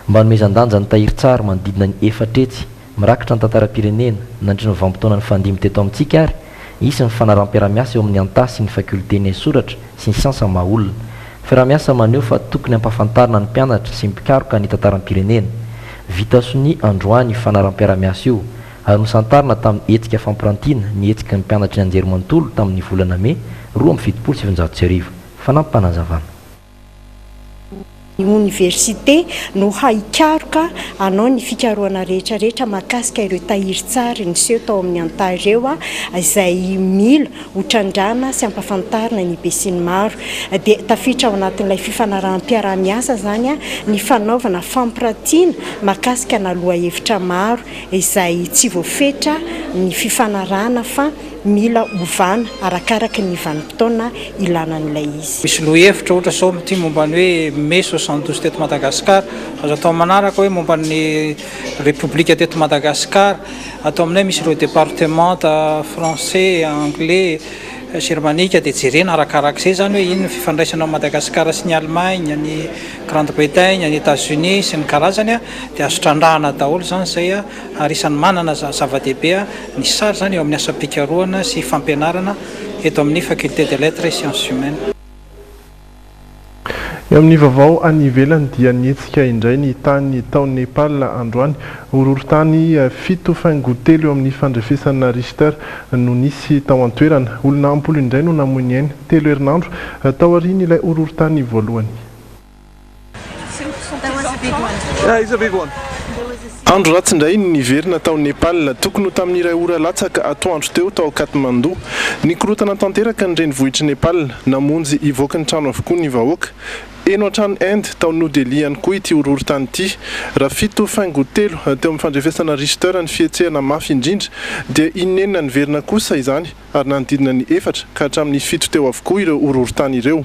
Mba nomezan-danja ny tahirin-tsary manodidina ny 4 tretsy mirakitra ny tantaram-pirenena nandrina vanim-potoana ny fandimy teto amintsika ary isy ny fanaram-piaramiasa eo amin'ny antasy sy ny fakulteny soratra sy ny siansa maha-olona. Fiaramiasa maneho fa tokony hampafantarina ny mpianatra sy mikaroka ny tantaram-pirenena. Vita sony androany fanaram-piaramiasa io ary nosantarina tamin'ny hetsika fampirantiana ny hetsika ny mpianatra ny anjerimanontolo tamin'ny volana May 2017. Fanampanazavana. Université no haikaroka anao ny fikarohana rehetrarehetra mahakasika ireo tahirin-tsary niseho tao amin'ny antareo izay mila hotrandrana sy ampafantarina ny be sy ny maro dia tafiditra ao anatin'ilay fifanarahanam-piaramiasa zany ny fanaovana fampirantiana mahakasika na lohahevitra maro izay tsy voafetra ny fifanarahana fa mila ovana arakaraka ny vanim-potoana ilanan'ilay izy. Misy lohahevitra ohatra zao ty momba ny hoe Mai 72 teto Madagasikara, azo atao manaraka hoe momba ny République teto Madagasikara, atao aminay misy ireo département français, anglais, germanika dia jerena arakaraka izay zany hoe ino ny fifandraisana Madagasikara sy ny Allemagne, ny Grande-Bretagne, ny États-Unis sy ny karazany dia azo trandrahana daholo zany zay ary isan'ny manana zava-dehibe ny sary zany eo amin'ny asa-pikarohana sy fampianarana eto amin'ny faculté des lettres et sciences humaines. Eo amin'ny vaovao any ivelany dia nietsika indray ny tany tao Nepal androany horohorontany 7.3 eo amin'ny fandrefesana Richter no nisy tao an-toerana. Olona 10 indray no namoy ainy 3 herinandro tao aoriana ilay horohorontany voalohany. Andro ratsy indray niverina tao Nepal tokony tamin'ny iray ora latsaka atoandro teo tao Katmandu. Ny korotana tanteraka ny renivohitry Nepal namonjy ivoaka ny trano avokoa ny vahoaka. Eno an-trano Inde tao New Delhi ihany koa ity horohorontany ity. Raha 7.3 teo amin'ny fandrefesana Richter ny fihetsehana mafy indrindra dia inenina niverina kosa izany ary nanodidina ny 4 ka hatramin'ny 7 teo avokoa ireo horohorontany ireo.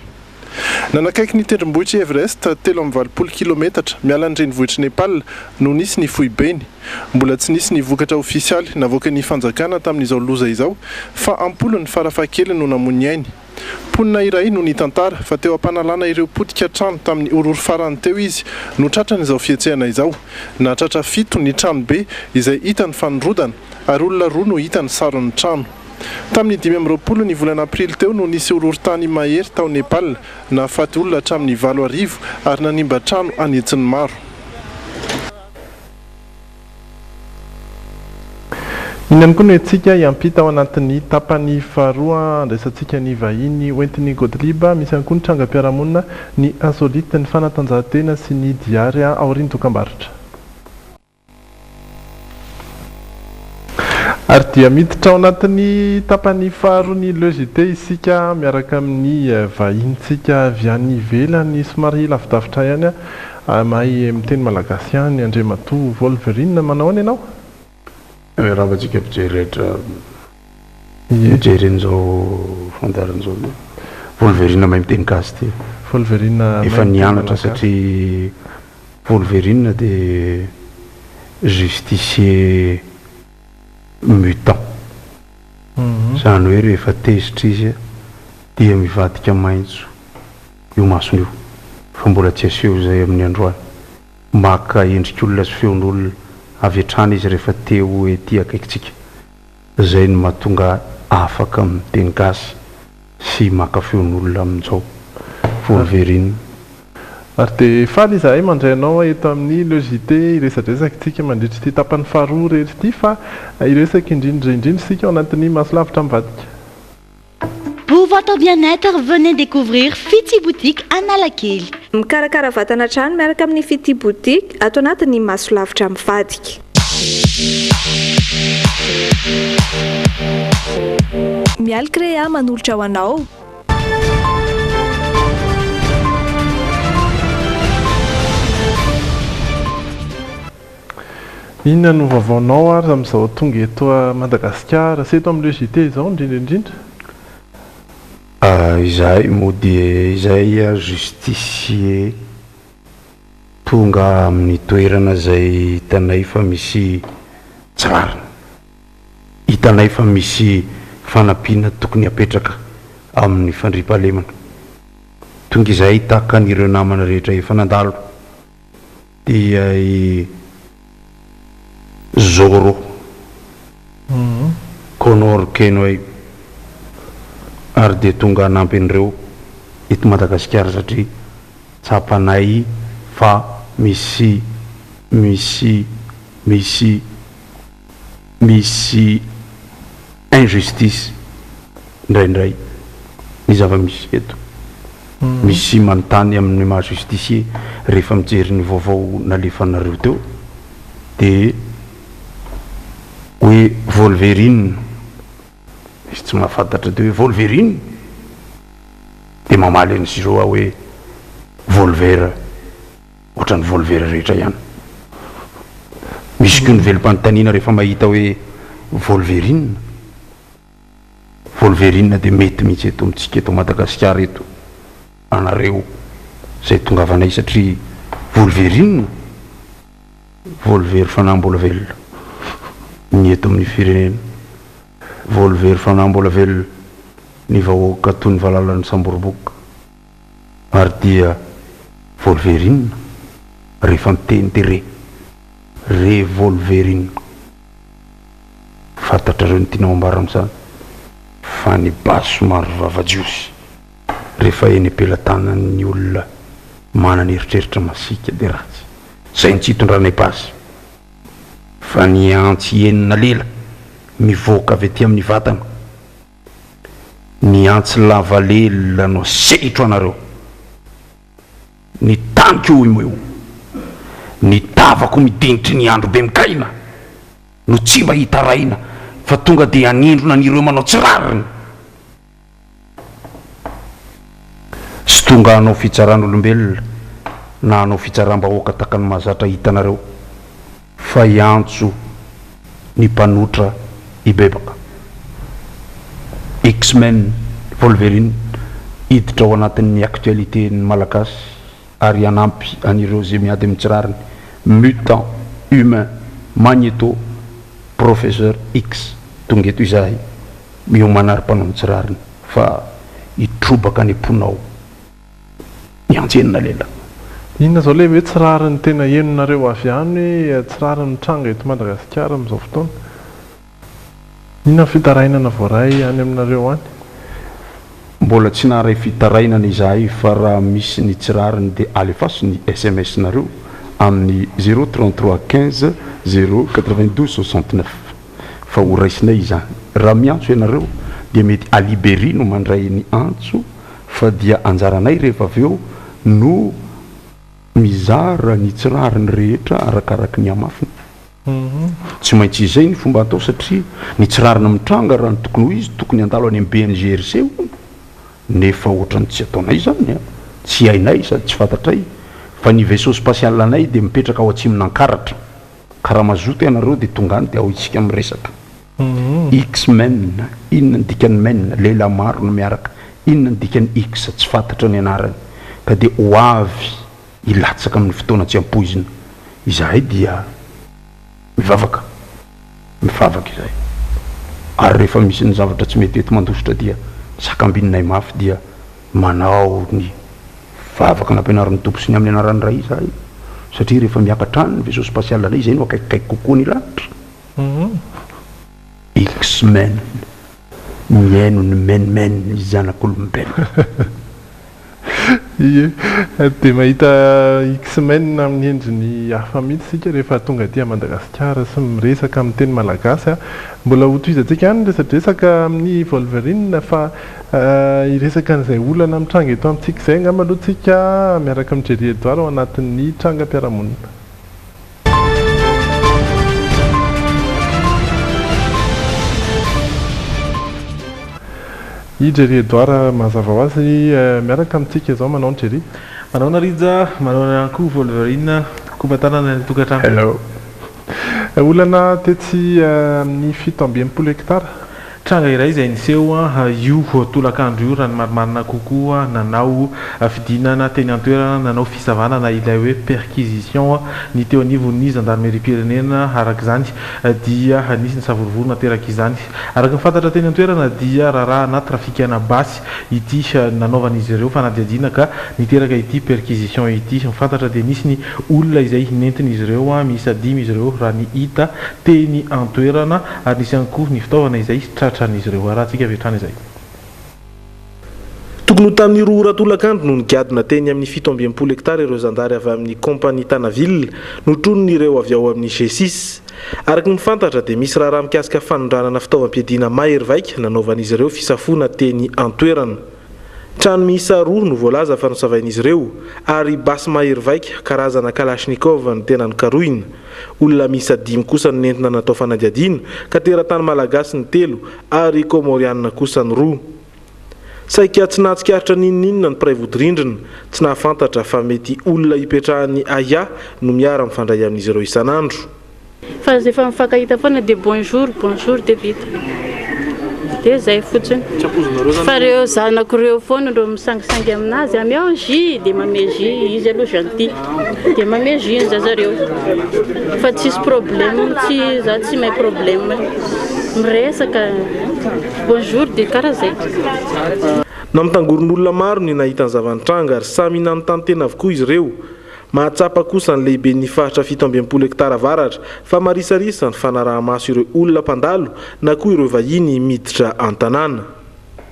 Nanakaiky ny tendrombohitry Everest 3.20 kilometatra miala ny renivohitry Nepal no nisy ny fohibeny. Mbola tsy nisy ny vokatra ofisialy navoaka ny fanjakana tamin'izao loza izao fa ampolo ny farafakely no namony ainy. Ponina iray no nitantara fa teo ampanalana ireo potika trano tamin'ny ororo farany teo izy no tratra n'izao fihetsehana izao. Natratra 7 ny trano be izay hita ny fanorodana ary olona 2 no hita ny saron'ny trano. Tamin'ny 2020 ny volana aprily teo no nisy horohorontany mahery tao Nepal nahafaty olona hatramin'ny 8 ary nanimba trano anetsiny maro. Inany koa no etsika iampita ao anatin'ny tapany faharoa andraisantsika ny vahiny hoentin'ny Godliba misy ihany koa ny trangam-piarahamonina ny insolite ny fanatanjahantena sy ny diary aoriany dokam-barotra. Ary dia miditra ao anatin'ny tapany faharoa ny LGT isika miaraka amin'ny vahintsika avy any ivelany somary lavidavitra ihany mahay miteny malagasy ihany Andriamatoa Wolverine manao any ianao? Raha vatsika pijerehetra mijereny zao fandarany zao Wolverine mahay miteny gasy ty. Wolverine efa nianatra satria Wolverine dia justicier mutant. Zany hoe rehefa tezitra izy dia mivadika maitso io masony io fa mbola tsy aseho zay amin'ny androany. Maka endrik'olona sy feon'olona avy hatrany izy rehefa teo ety akaikitsika. Zay no mahatonga afaka miteny gasy sy maka feon'olona amin'izao Wolverine. Ary dia faly izahay mandray anao eto amin'ny LGT iresadresaka tsika mandritra ty tapany faharoa rehetra ity fa iresaka indrindra sika ao anatin'ny masolavitra mivadika. Pour votre bien-être, venez découvrir Fiti Boutique à Analakely. Mikarakara vatana trano miaraka amin'ny Fiti Boutique ato anatin'ny masolavitra mivadika. Mial Créa manolotra ho anao. inona no vaovaonao ary amin'izao tonga eto a Madagasikara sy eto amin'ireo JT izao indrindraindrindra? Izahay moa dia izahay justicier tonga amin'ny toerana izay hitanay fa misy tsirarina, hitanay fa misy fanampiana tokony hapetraka amin'ny fandriampahalemana. Tonga izahay tahaka an'ireo namana rehetra efa nandalo dia Zoro Conor Kenoy ary dia tonga hanampy an'ireo eto Madagasikara satria tsapanay fa misy injustice indraindray ny zava-misy eto. Misy manontany amin'ny mahajusticier rehefa mijery ny vaovao nalefanareo teo dia hoe Wolverine, izy tsy mahafantatra dia hoe Wolverine dia mamaly an'izy ireo hoe Volvera, ohatran'ny Volvera rehetra ihany. Misy koa ny velom-panontaniana rehefa mahita hoe Wolverine dia mety mihitsy eto amintsika eto Madagasikara eto anareo izay tongavanay satria Wolverine fanahy mbola velona ny eto amin'ny firenena, Volvera fanahy mbola velona ny vahoaka toy ny valalan'ny Samboroboka, ary dia Wolverine rehefa miteny dia Wolverine. Fantatrareo ny tiana ambara amin'izany fa ny basy somary vava-jiosy rehefa eny ampelantanan'ny olona manana eritreritra masika dia ratsy izay ny tsitondrana basy, fa ny antsy enina lela mivoaka avy aty amin'ny vatana, ny antsy lava lela no sehitro anareo, ny tanko io ny tavako midinitry ny andro be mikaina no tsy mba hitaraina fa tonga dia anindrona an'ireo manao tsirariny. Sy tonga hanao fitsaran'olombelona na hanao fitsaram-bahoaka taka ny mahazatra hitanareo fa iantso ny mpanotra ibebaka. X-Men Wolverine hiditra ao anatin'ny actualité ny malagasy ary hanampy an'ireo zay miady amin'ny tsirariny. Mutant, humain, Magneto, Professeur X tonga eto izahay miomanary mpanao tsirariny fa hitrobaka ny ponao ny antsenina lela. Inona zao le hoe tsirariny tena henonareo avy any hoe tsirariny tranga eto Madagasikara amin'izao fotoana? Inona fitarainana voaray any aminareo any? Mbola tsy naray fitarainana izahay fa raha misy ny tsirariny dia alefasy ny SMS nareo amin'ny 033 15 092 69 fa horaisinay izany. Raha miantso ianareo dia mety aliberi no mandray ny antso fa dia anjaranay rehefa avy eo no mizara ny tsirariny rehetra arakaraka ny amafiny. Tsy maintsy izay ny fomba atao satria ny tsirarina mitranga raha ny tokony ho izy tokony andalo any amin'ny BNGRC nefa ohatrany tsy ataonay zany, tsy hainay sady tsy fantatray fa ny vaisseau spatial anay dia mipetraka ao atsimon'ankaratra karaha mazoto ianareo dia tonga any dia ao isika miresaka. X-Men, inona ny dikany men, lehilahy maro no miaraka, inona ny dikany X tsy fantatra ny anarany ka dia ho avy ilatsaka amin'ny fotoana tsy ampoizina. Izahay dia mivavaka izahay ary rehefa misy ny zavatra tsy mety eto mandositra dia sakambinay mafy dia manao ny vavaka nampianarin'ny tompo sy ny amin'ny anarany ray izahay satria rehefa miakatra any ny vaisseau spatial anay izay no akaikikaiky kokoa ny lanitra. X-Men miaino ny men ny zanak'olombelona. Ie, dia mahita X-Men amin'ny endriny hafa mihitsy sika rehefa tonga aty Madagasikara sy miresaka amin'ny teny malagasy. Mbola ho tohizantsika any resadresaka amin'ny Wolverine fa iresaka an'izay olana amin'ny tranga eto amintsika izay angamba aloha tsika miaraka mijery Edouard ao anatin'ny trangam-piarahamonina. I Jerry Edouard mazava ho azy miaraka amintsika izao manao ny Jerry. Manao Narija, manao koa Wolverine, koa batanana ny tokantrano. Hello. olana tetsy amin'ny 7 hektara tranga iray izay niseho io tolakandro io raha ny marimarina kokoa nanao fidinana teny antoerana nanao fisavanana ilay hoe perquisition ny teo anivon'ny gendarmerie pirenena araka izany dia nisy ny savorovorona teraka izany araka ny fantatra teny antoerana dia raharaha trafikana basy ity nanaovan'izy ireo fanadiadiana ka niteraka ity perquisition ity mifantatra dia nisy ny olona izay nentin'izy ireo miisa 5 izy ireo raha ny hita teny antoerana ary nisy ihany koa ny fitaovana izay izy ireo arahantsika avetrany izay tokony ho tamin'ny roa ratolakandro no nigadona teny amin'ny 7 hektara ireo zandary avy amin'ny kompania Tanaville notronon'ireo avy ao amin'ny G6 araka ny fantatra dia misy raha mikasika fanondranana fitaovam-piadiana mahery vaika nanaovan'izy ireo fisafona teny antoerana trano miisa 2 no voalaza fa nosavain'izy ireo ary basy mahery vaika karazana Kalashnikov ny tena nikarohina olona miisa 5 kosa ny nentina natao fanadiadiana ka teratany malagasy ny 3 ary komorianina kosa ny 2 saika tsy nahatsikaritra ninninona ny praivodrindrina tsy nahafantatra fa mety olona hipetrahany aya no miara mifandray amin'izy ireo isanandro fa efa mifankahita foana dia bonjour dia vita dia zay fotsiny fa reo zanako reo foana reo misangisangy aminazy amiao jus dia mame jus izy aloha gentil dia mame jus zareo fa tsisy problème tsy may problème miresaka bonjour dia karaha zay na mitangoron'olona maro ny nahitany zavanitranga ary samy nanontany tena avokoa izy ireo mahatsapa kosa ny lehibe ny fahatra 7 hektara varatra fa marisarisa ny fanaraha-maso ireo olona mpandalo na koa ireo vahiny miditra an-tanàna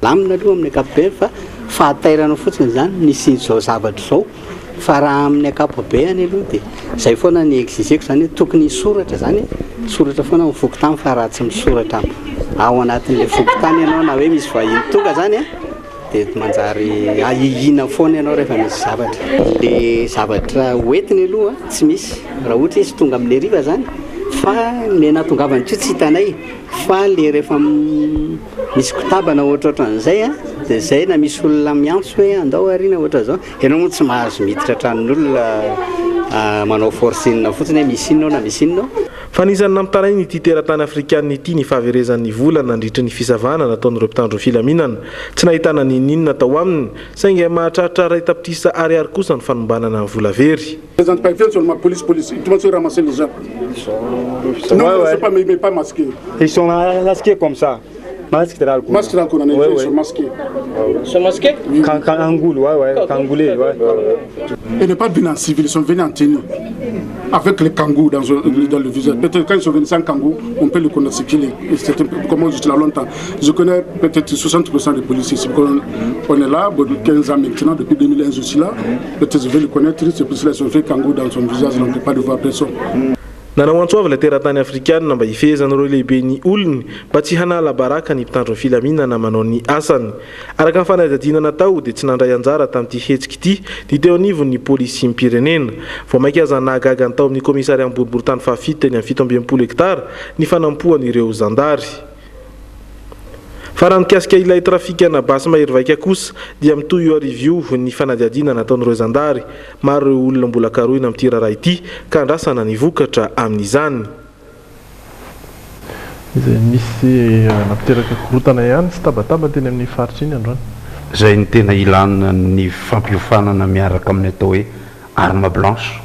lamina aloha amin'ny akapobe fa fahatairana fotsiny zany nisy zao zavatra zao fa raha amin'ny akapobeany aloha dia zay foana ny exigeko zany tokony soratra zany soratra foana mivoky tany fa raha tsy misoratra ao anatin'le voky tany ianao na hoe misy vahiny toka zany dia manjary ahihina foana ianao rehefa misy zavatra le zavatra hoentiny aloha tsy misy raha ohatra izy tonga amin'ny riva zany fa le natongavany tso tsy hitanay fa le rehefa misy kotabana ohatrohatran'izay dia zay na misy olona miantso hoe andao arina ohatra zao ianao moa tsy mahazo miditra tranon'olona manao forcine fotsiny hoe misy inonao na misy inonao fa nisan'ny namitarainy ity teratany afrikanina ity ny fahaverezan'ny volana nandritra ny fisavana nataon'ireo mpitandro filaminana tsy nahitana ninninona tao aminy saingy mahatratra ray tapitrisa ariary kosa ny fanombanana ny vola very police, tout le monde se ramasser les gens. Non, c'est pas masqué. Ils sont masqués comme ça. Masque dans le cou. Masque dans le cou, ils sont masqués. Ils sont masqués Kangoulé, kangoulé, Ils ne pas venus en civil, ils sont venus en tenue. Avec les kangous dans le visage. Peut-être quand ils sont venus sans kangou, on peut le connaître ce qu'il est. Comment j'étais là longtemps. Je connais peut-être 60% des policiers. On est là, 15 ans maintenant, depuis 2001 je suis là. Peut-être je vais le connaître, c'est pour cela qu'ils ont fait kangou dans son visage, donc pas de voir personne. nanao antsoava la teratany afrikanina mba hifehezan'ireo lehibe ny olony mba tsy hanala baraka ny mpitandro ny filaminana manao ny asany araka ny fanadadiana natao dia tsy nandray anjara tamin'ity hetsika ity ny teo anivon'ny polisy mpirenena vao mainka aza nahagaga ny tao amin'ny komisariat boriboritany fahafitany amin'ny 7 hektara ny fanampohan'ireo zandary fa raha mikasika ilay trafikana basy mahery vaika kosa dia mitoy io arivio ny fanadiadiana nataon'ireo zandary maro ireo olona mbola karohina amin'ity raharaha ity ka andrasana ny vokatra amin'izany izay misy napiteraka korotana ihany sy tabataba teny amin'ny faritra iny androany zay ny tena ilana ny fampiofanana miaraka amin'ny atao hoe arme blanche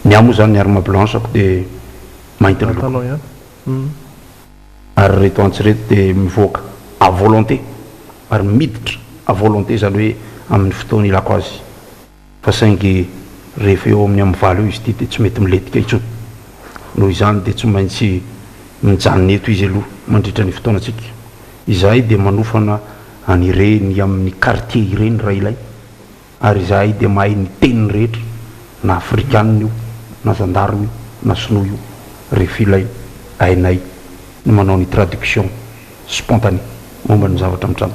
ny amo zany ny arme blanche ako dia mainty ny loko ihany ary reto antsireto dia mivoaka à volonté ary miditra à volonté zany hoe amin'ny fotoana ilako azy fa saingy rehefa eo amin'ny amivaly eo izy ity dia tsy mety miletika intsony noho izany dia tsy maintsy mijanona eto izy aloha mandritra ny fotoanatsika izahay dia manofana anireny amin'ny quartier ireny raha ilay ary izahay dia mahay ny teniny rehetra na afrikanina io na zandarina io na sinoa io rehefa ilay hainay ny manao ny traduction spontanée momba ny zavatra mitrano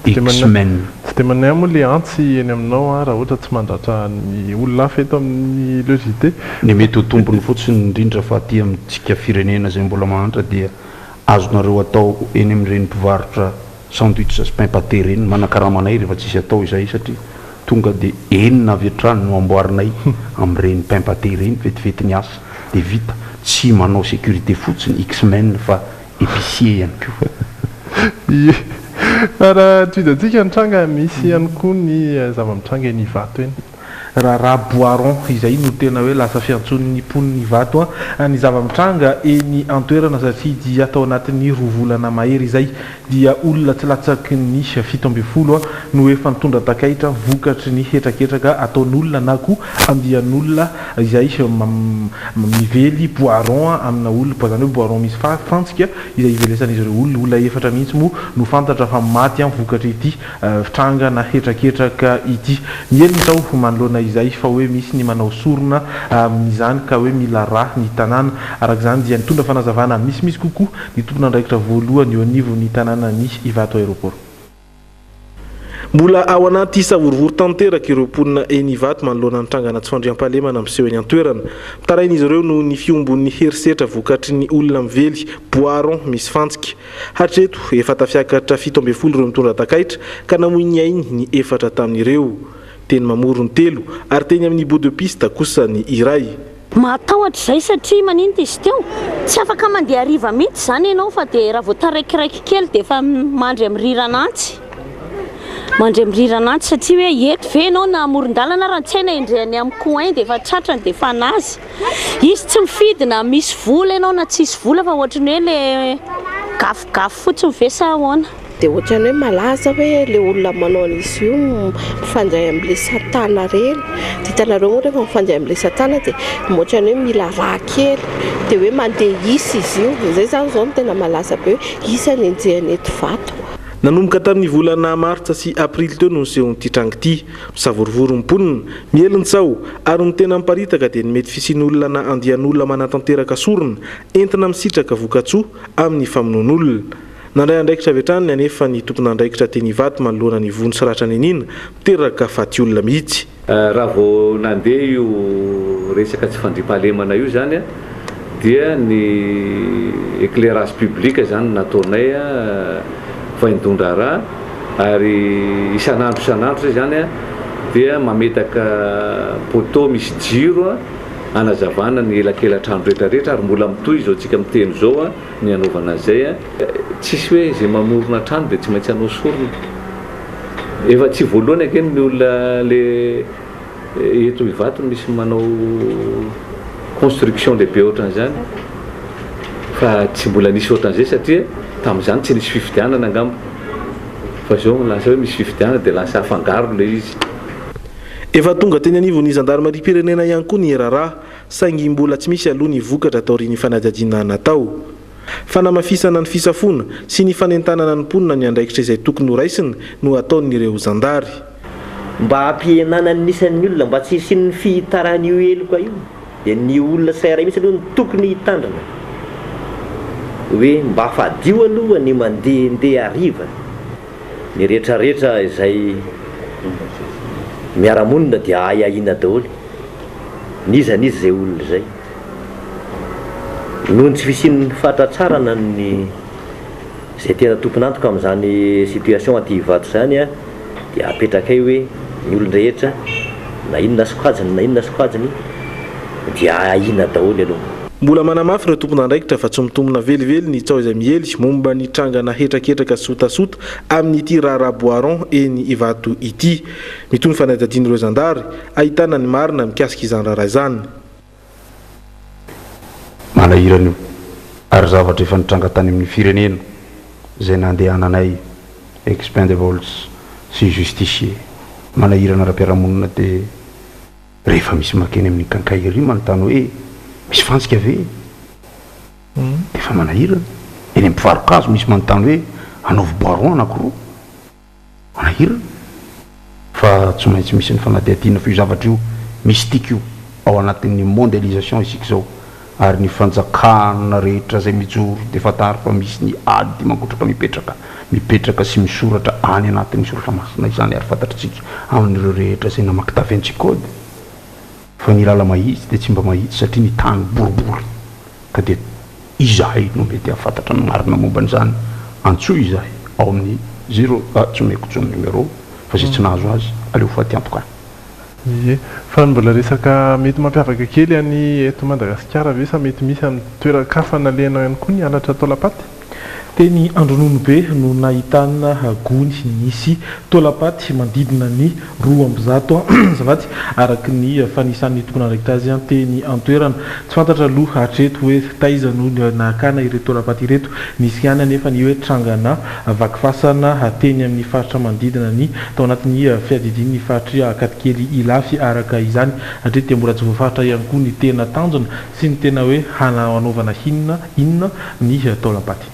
x-men tsy dia manay moa le antsy eny aminao raha ohatra tsy mandratra ny olona hafa eto amin'ny logité ny mety ho tombony fotsiny indrindra fa aty amintsika firenena zay mbola mahantra dia azonareo atao eny amin'ireny mpivarotra sandwich sy pain pâté reny manakaraha manay rehefa tsisy atao izay satria tonga dia enina avy hatrany no amboarinay amin'ireny pain pâté reny vetivety ny asa dia vita tsy manao sécurité fotsiny X-Men fa épicier ihany koa. Raha toidatsika nitranga misy ihany koa ny zava-mitranga eny Ivato eny. Raha Boiron izay no tena hoe lasa fiantson'ny poniny Ivato ny zava-mitranga eny antoerana satria dia atao anatin'ny 2 volana mahery izay dia olona tsy latsaky ny 70 no efa nitondra takaitra vokatry ny hetraketraka ataon'olona na koa andian'olona izay mively Boiron amina olona zany hoe Boiron misy fantsika izay ivelesan'izy ireo olona efatra mihitsy moa no fantatra fa maty amin'ny vokatra ity tranga na hetraketraka ity. Miely ny tao manoloana izay fa hoe misy ny manao sorona amin'izany ka hoe mila raha ny tanàna arak'izany dia nitondra fanazavana misimisy kokoa ny tompon'andraikitra voalohany eo anivo ny tanàna ny Ivato aéroport. Mbola ao anaty savorovory tanteraka ireo mponina eny Ivato manoloana ny trangana tsy fandriam-pahalemana miseho eny an-toerana. Tarain'izy ireo no ny fiombon'ny herisetra vokatry ny olona mively Boiron misy fantsika. Hatreto efa tafiakatra 17 ireo mitondra takaitra ka namoy ny ainy ny 4 tamin'ireo. Teny mamorony 3 ary teny amin'ny bout de piste kosa ny iray. Matahotra izay satria maninona izy teo tsy afaka mandeha hariva mihitsy zany ianao fa dia raha vao taraikiraiky kely dia efa mandry amin'ny riranantsy. Mandry amin'ny riranantsy satria hoe eto ve ianao na amoron-dalana raha tsy haina indrehany amin'ny coin dia efa tratrany dia efa nazy. Izy tsy mifidy na misy vola ianao na tsisy vola fa ohatrany hoe le gafogafo fotsiny ve sa ahoana. Dia ohatrany hoe malaza hoe le olona manao an'izy io mifandray amin'ilay satana reny. Dia hitanareo moa rehefa mifandray amin'ilay satana dia ohatrany hoe mila raha kely dia hoe mandeha isa izy io. Izay zany izao no tena malaza be hoe isa ny enjehany eto Ivato. Nanomboka tamin'ny volana martsa sy aprily teo no nisehon'ity trango ity misavorivory mponina mieliny tsao ary ny tena miparitaka dia ny mety fisian'olona na andian'olona manatanteraka sorona entina misitraka vokatsoa amin'ny famonoan'olona. Nandray andraikitra vetrany anefa ny tompon'andraikitra teny Ivato manoloana ny vony sy ratra nenina miteraka faty olona mihitsy. Raha vao nandeha io resaka tsy fandriam-pahalemana io zany dia ny éclairage public zany nataonay fa indondra raha ary isan'andro zany dia mametaka poteau misy jiro anazavana ny elakelan-trano rehetrarehetra ary mbola mitoy izao tsika miteny zao ny anaovana zay tsisy hoe izay mamorona trano dia tsy maintsy hanao sorona. Efa tsy voalohany akeny ny olona le eto Ivato misy manao construction lehibe ohatran'izany fa tsy mbola nisy ohatran'izay satria tamin'izany tsy nisy fifidianana angamba fa zao lasa hoe misy fifidianana dia lasa afangaro le izy. Efa tonga teny anivon'ny zandarmeri-pirenena ihany koa ny RRA saingy mbola tsy misy aloha ny vokatra taorian'ny fanadihadiana natao. Fanamafisana ny fisafona sy ny fanentanana ny mponina ny andraikitra izay tokony ho raisina no ataon'ireo zandary. Mba hampihenana ny isan'ny olona mba tsy hisian'ny fihitarany io elo koa io dia ny olona sairay mihitsy aloha ny tokony hitandrina hoe mba afadio aloha ny mandehandeha hariva ny rehetrarehetra izay miara-monina dia ahina daholo nizanizy izay olona izay noho ny tsy fisian'ny fahatatsarana ny izay tena tomponantoka amin'izany situation aty Ivato zany dia apetrakay hoe ny olon-drehetra na inona sokajiny dia ahina daholo aloha. Mbola manamafy ireo tompon'andraikitra fa tsy mitombona velively ny tsao izay miely momba ny trangana hetraketraka sotasota amin'ity Rara Boiron eny Ivato ity. Mitony fanadihadian'ireo zandary ahitana ny marina mikasika izany rara izany. Malahirana io ary zavatra efa nitranga tany amin'ny firenena izay nandehananay expendables sy justicier. Malahirana ara-piarahamonina dia rehefa misy makeny amin'ny kankairy manontany hoe misy fantsika ve dia efa manahirana eny ampivarokazo misy manontany hoe anaovy Boiron anankiroa manahirana fa tsy maintsy misy ny fanadihadiana fa io zavatra io mystique io ao anatin'ny mondialisation isika zao ary ny fanjakana rehetra zay mijoro dia fatary fa misy ny ady mangotraka mipetraka sy misoratra any anatin'ny soratra masina izany ary fantatritsika amin'ireo rehetra zay namaky taventsikody fa ny lala mahitsy dia tsy mba mahitsy satria ny tany boribory ka dia izahay no mety afantatra ny marina momba n'izany antsoa izahay ao amin'ny 0 tsy maiko tsony numéro fa zay tsy nahazo azy aleo faty antoka. Ie, fa mbola resaka mety mampiavaka kely any eto Madagasikara ve sa mety misy amin'ny toeran-kafa nalena ihany koa ny halatra taolapaty? Teny Andronono be no nahitana gony nisy taolapaty mandidina ny 200 zavaty araky ny fanisan'ny tokona andraikitra azy teny antoerana. Tsy fantatra aloha hatreto hoe taiza no nakana ireto taolapaty ireto, nisy ihany anefa ny hoe trangana vakifasana teny amin'ny faritra manodidina ny tao anatin'ny fiadidian'ny faritry Akatikely Ilafy araka izany hatreto dia mbola tsy voafaritra ihany koa ny tena tanjona sy ny tena hoe hanaovana inona ny taolapaty.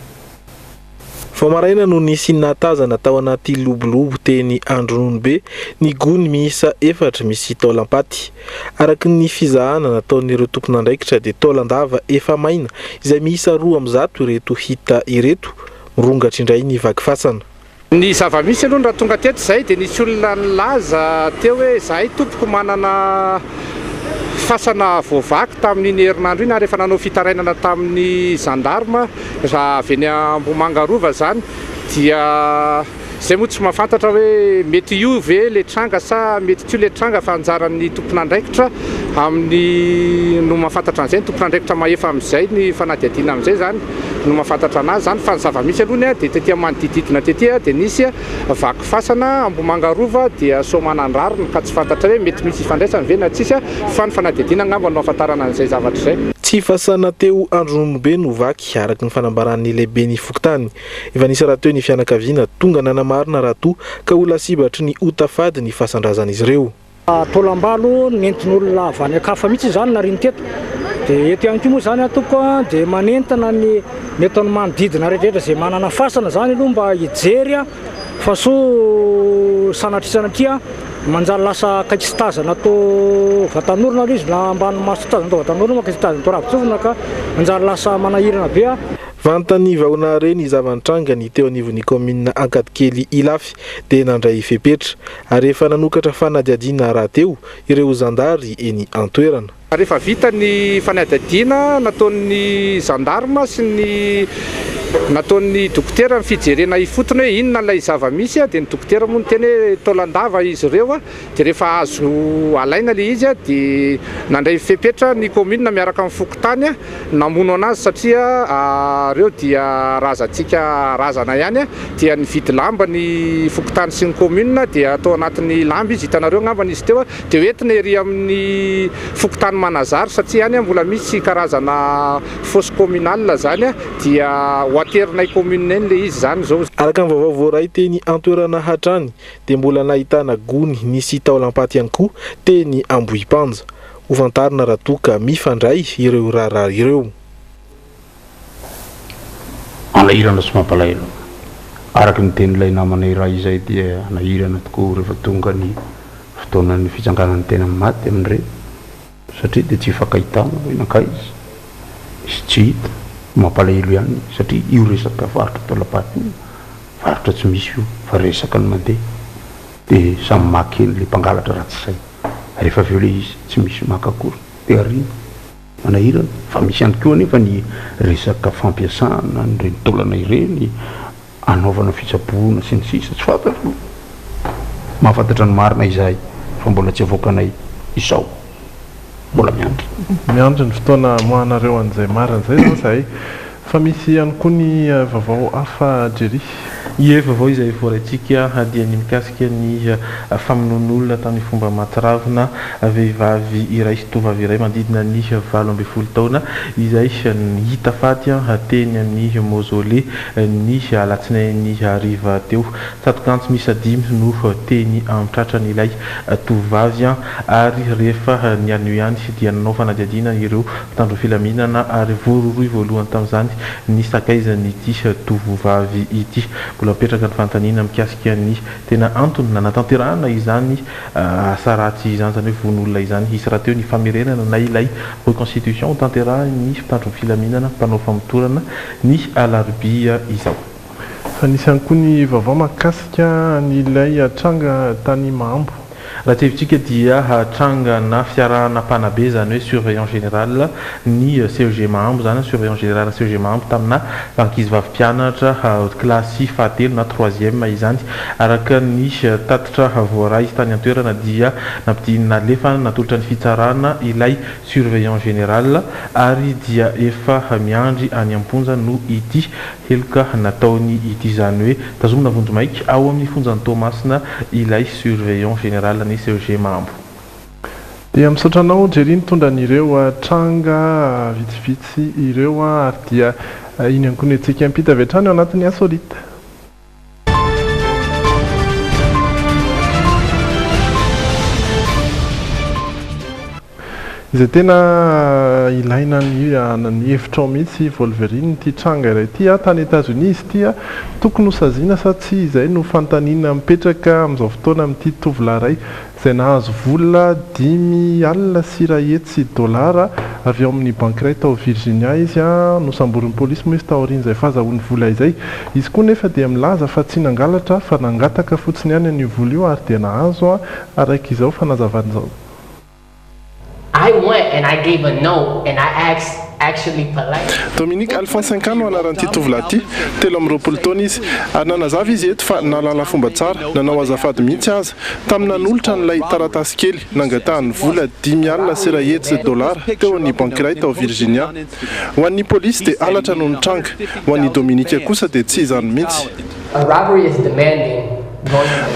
Famaraina no nisy natazana tao anaty lobolobo teny Andronono be ny gony miisa 4 misy taolampaty. Araky ny fizahana nataon'ireo tompon'andraikitra dia taolandava efa maina izay miisa 200 ireto hita ireto mirongatra indray ny vakifasana. Ny zava-misy aloha raha tonga teto izay dia nisy olona nilaza teo hoe izahay tompoko manana fasana voavaky tamin'iny herinandro iny rehefa nanao fitarainana tamin'ny gendarme raha avy eny Ambohimangarova zany dia izay moa tsy mahafantatra hoe mety io ve le tranga sa mety tio le tranga fa anjaran'ny tompon'andraikitra amin'ny no mahafantatra an'izay ny tompon'andraikitra mahefa amin'izay ny fanadihadiana amin'izay zany no mahafantatra anazy zany fa ny zava-misy aloha dia tetỳ manodididina tetỳ dia nisy vakifasana Ambohimangarova dia Soamanandrarina ka tsy fantatra hoe mety misy ifandraisany ve na tsisy fa ny fanadihadiana angamba no ahafantarana an'izay zavatra izay. Tsy fasana teo Andronono be no vaky araky ny fanambaran'ny lehibe ny fokontany. Efa nisy raha teo ny fianakaviana tonga nanamarina raha toa ka olona sibatry ny otafady ny fasandrazan'izy ireo. Taolambalo nentin'olona avy any akafa mihitsy zany nariny teto. Dia eto ihany koa moa zany atoko dia manentana ny metony manodidina rehetrarehetra izay manana fasana zany aloha mba hijery fa so sanatria manjary lasa kakistazana atao vatan'orona izy na ambany masotazana atao vatan'orona kakistazana atao ravitsovina ka manjary lasa manahirana be. Vantany vahoana reny zavantrangany teo anivon'ny commune Akatikely Ilafy dia nandray fepetra ary efa nanokatra fanadihadiana raha teo ireo zandary eny antoerana. Rehefa vita ny fanadihadiana nataon'ny gendarme sy ny nataon'ny dokotera ny fijerena ifotony hoe inona ilay zava-misy dia ny dokotera moa ny teny hoe taolandava izy ireo dia rehefa azo alaina ilay izy dia nandray fepetra ny commune miaraka amin'ny fokontany namono anazy satria ireo dia razantsika razana ihany dia ny vidy lamba ny fokontany sy ny commune dia atao anatin'ny lamba izy hitanareo ngambany izy teo dia hoentina ery amin'ny fokontany Manazary satria ihany mbola misy karazana fosse communale zany dia hoaterinay commune eny le izy zany zao. Araka ny vaovao voaray teny antoerana hatrany dia mbola nahitana gony nisy taolampaty ihany koa teny Ambohipanja. Hofantarina raha toka mifandray ireo raharaha ireo. Anahirana sy mampalahelo. Araka ny ten'ilay namanay raha izay dia anahirana tokoa rehefa tonga ny fotoanan'ny fitsanganan'ny tena maty amin'ireny. Satria dia tsy fakahitana hoe nakaiza izy tsy hita mampalahelo ihany satria io resaka faritra taolapaty faritra tsy misy io fa resaka ny mandeha dia samy makeny le mpangalatra ratsy say rehefa avy eo le izy tsy misy makakory dia arina manahirana fa misy ihany koa nefa ny resaka fampiasana nyreny taolana ireny anaovana fitsaboana sy ny sisa tsy fantatra mahafantatra ny marina izahay fa mbola tsy avoakanay izao. Mbola miandry ny fotoana moanareo an'izay marina izay zao zahay fa misy ihany koa ny vaovao hafa Jerry. Ie vaovao izay voaraintsika dia ny mikasika ny famonoan'olona tamin'ny fomba mahatsiravina vehivavy iray sy tovovavy iray manodidina ny 12 taona izay hita faty teny amin'ny mausolée ny alatsinainy hariva teo. Tsatokantsy misy 5 no teny amin'ny tratran'ilay tovovavy ary rehefa ny anio ihany dia nanao fanadihadiana ireo mpitandro filaminana ary vororoy voalohany tamin'izany ny sakaizan'ity tovovavy ity. Mbola mipetraka ny fanontaniana mikasika ny tena antony na natanterahana izany asa ratsy izany zany hoe von'olona izany. Isy raha teo ny famerenana na ilay reconstitution tanterahany mpitandro filaminana mpanao famotorana ny alarobia izao. Fa nisy ihany koa ny vaovao mahakasika ny ilay tranga tany Mahambo. raha tevitsika dia trangana fiarahana mpanabe zany hoe surveillant général ny CEG Mahambo zany surveillant général CEG Mahambo tamina ankizy vavy mpianatra klasy fahatelo na 3e izany araka ny tatitra voaray izy tany antoerana dia nampidinina lefa natolotra ny fitsarana ilay surveillant général ary dia efa miandry any amponja no ity heloka nataony ity zany hoe tazomina vonjomaiky ao amin'ny fonjany Tomasina ilay surveillant général ny CEG Mahambo. Dia misotranao Jerry nitondra an'ireo tranga vitsivitsy ireo ary dia iny ankonetsika ampita avy hatrany ao anatin'ny insolite. Izay tena ilaina ny hevitra mihitsy Wolverine ty tranga iray ty tany États-Unis izy ty tokony ho saziana sa tsy izay no fantaniana mipetraka amin'izao fotoana amin'ity tovolahy iray izay nahazo vola 10 alina sy $100 avy ao amin'ny banky iray tao Virginia izy nosamborin'ny polisy moa izy taoriana izay fahazahoany vola izay izy koa nefa dia milaza fa tsy nangalatra fa nangataka fotsiny ihany an'io vola io ary dia nahazo araiky izao fanazavan'izao. I went and I gave a note and I asked actually polite. Dominique Alphonse 5 ans anaran'ity tovolahy ity telo amin'ny 20 taona izy ary nanazava izy eto fa nalala fomba tsara nanao azafady mihitsy aza tamin'ny nanolotra n'ilay taratasy kely nangatahany vola 10 alina sy $100 teo amin'ny banky iray tao Virginia. Ho an'ny polisy dia halatra no nitranga, ho an'ny Dominique kosa dia tsy izany mihitsy. A robbery is demanding.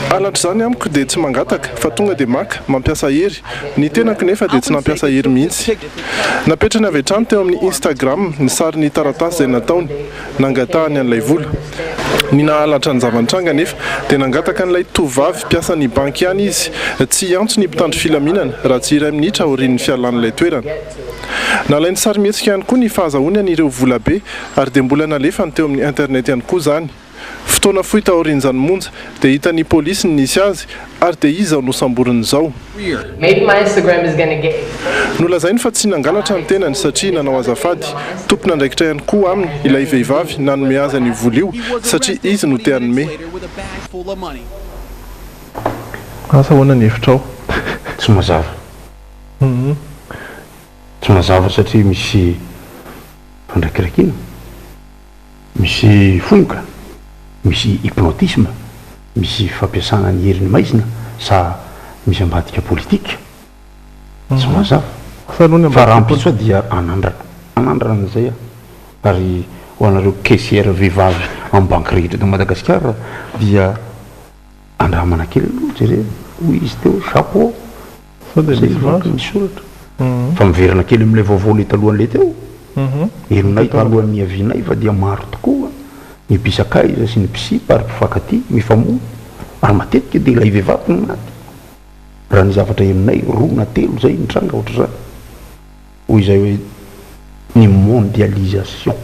Halatra zany amiko dia tsy mangataka fa tonga dia maka mampiasa hery ny tenako nefa dia tsy nampiasa hery mihitsy. Napetrany avy hatrany teo amin'ny Instagram ny sarin'ny taratasy izay nataony nangatahany an'ilay vola. Ny nahalatra ny zavantranga nefa dia nangataka an'ilay tovavy mpiasa ny banky ihany izy tsy antso ny mpitandro filaminana raha tsy iray minitra aorian'ny fialan'ilay toerana. Nalainy sary mihetsika ihany koa ny fahazahoany an'ireo vola be ary dia mbola nalefany teo amin'ny internet ihany koa zany. Fotoana fohy taorian'izany monja dia hitan'ny polisy ny nisy azy ary dia izy ao nosamborin'izao. Maybe my Instagram is gonna get. Nolazainy fa tsy nangalatra ny tenany satria nanao azafady. Tompona andraikitra ihany koa aminy ilay vehivavy nanome azy an'io vola io satria izy no te hanome. Asa hoana ny hevitra ao? Tsy mazava. Tsy mazava satria misy fandraikiraikina, misy fonka, misy hypnotisme, misy fampiasana ny herin'ny maizina sa misy ambadika politika. Tsy mazava. Fa raha ampitso dia anandrana zay ary ho anareo caissière vehivavy amin'ny banky rehetra eto Madagasikara dia andramana kely aloha jereo hoy izy teo chapeau misy soratra fa miverana kely amin'ilay vaovao le talohan'ilay teo herinay talohan'ny avinay fa dia maro tokoa ny bisakaiza sy ny psipa ary mpifankaty mifamoa ary matetika dia ilay vehivavy no maty raha ny zavatra aminay roa na telo zay nitranga ohatra zany hoy izay hoe ny mondialisation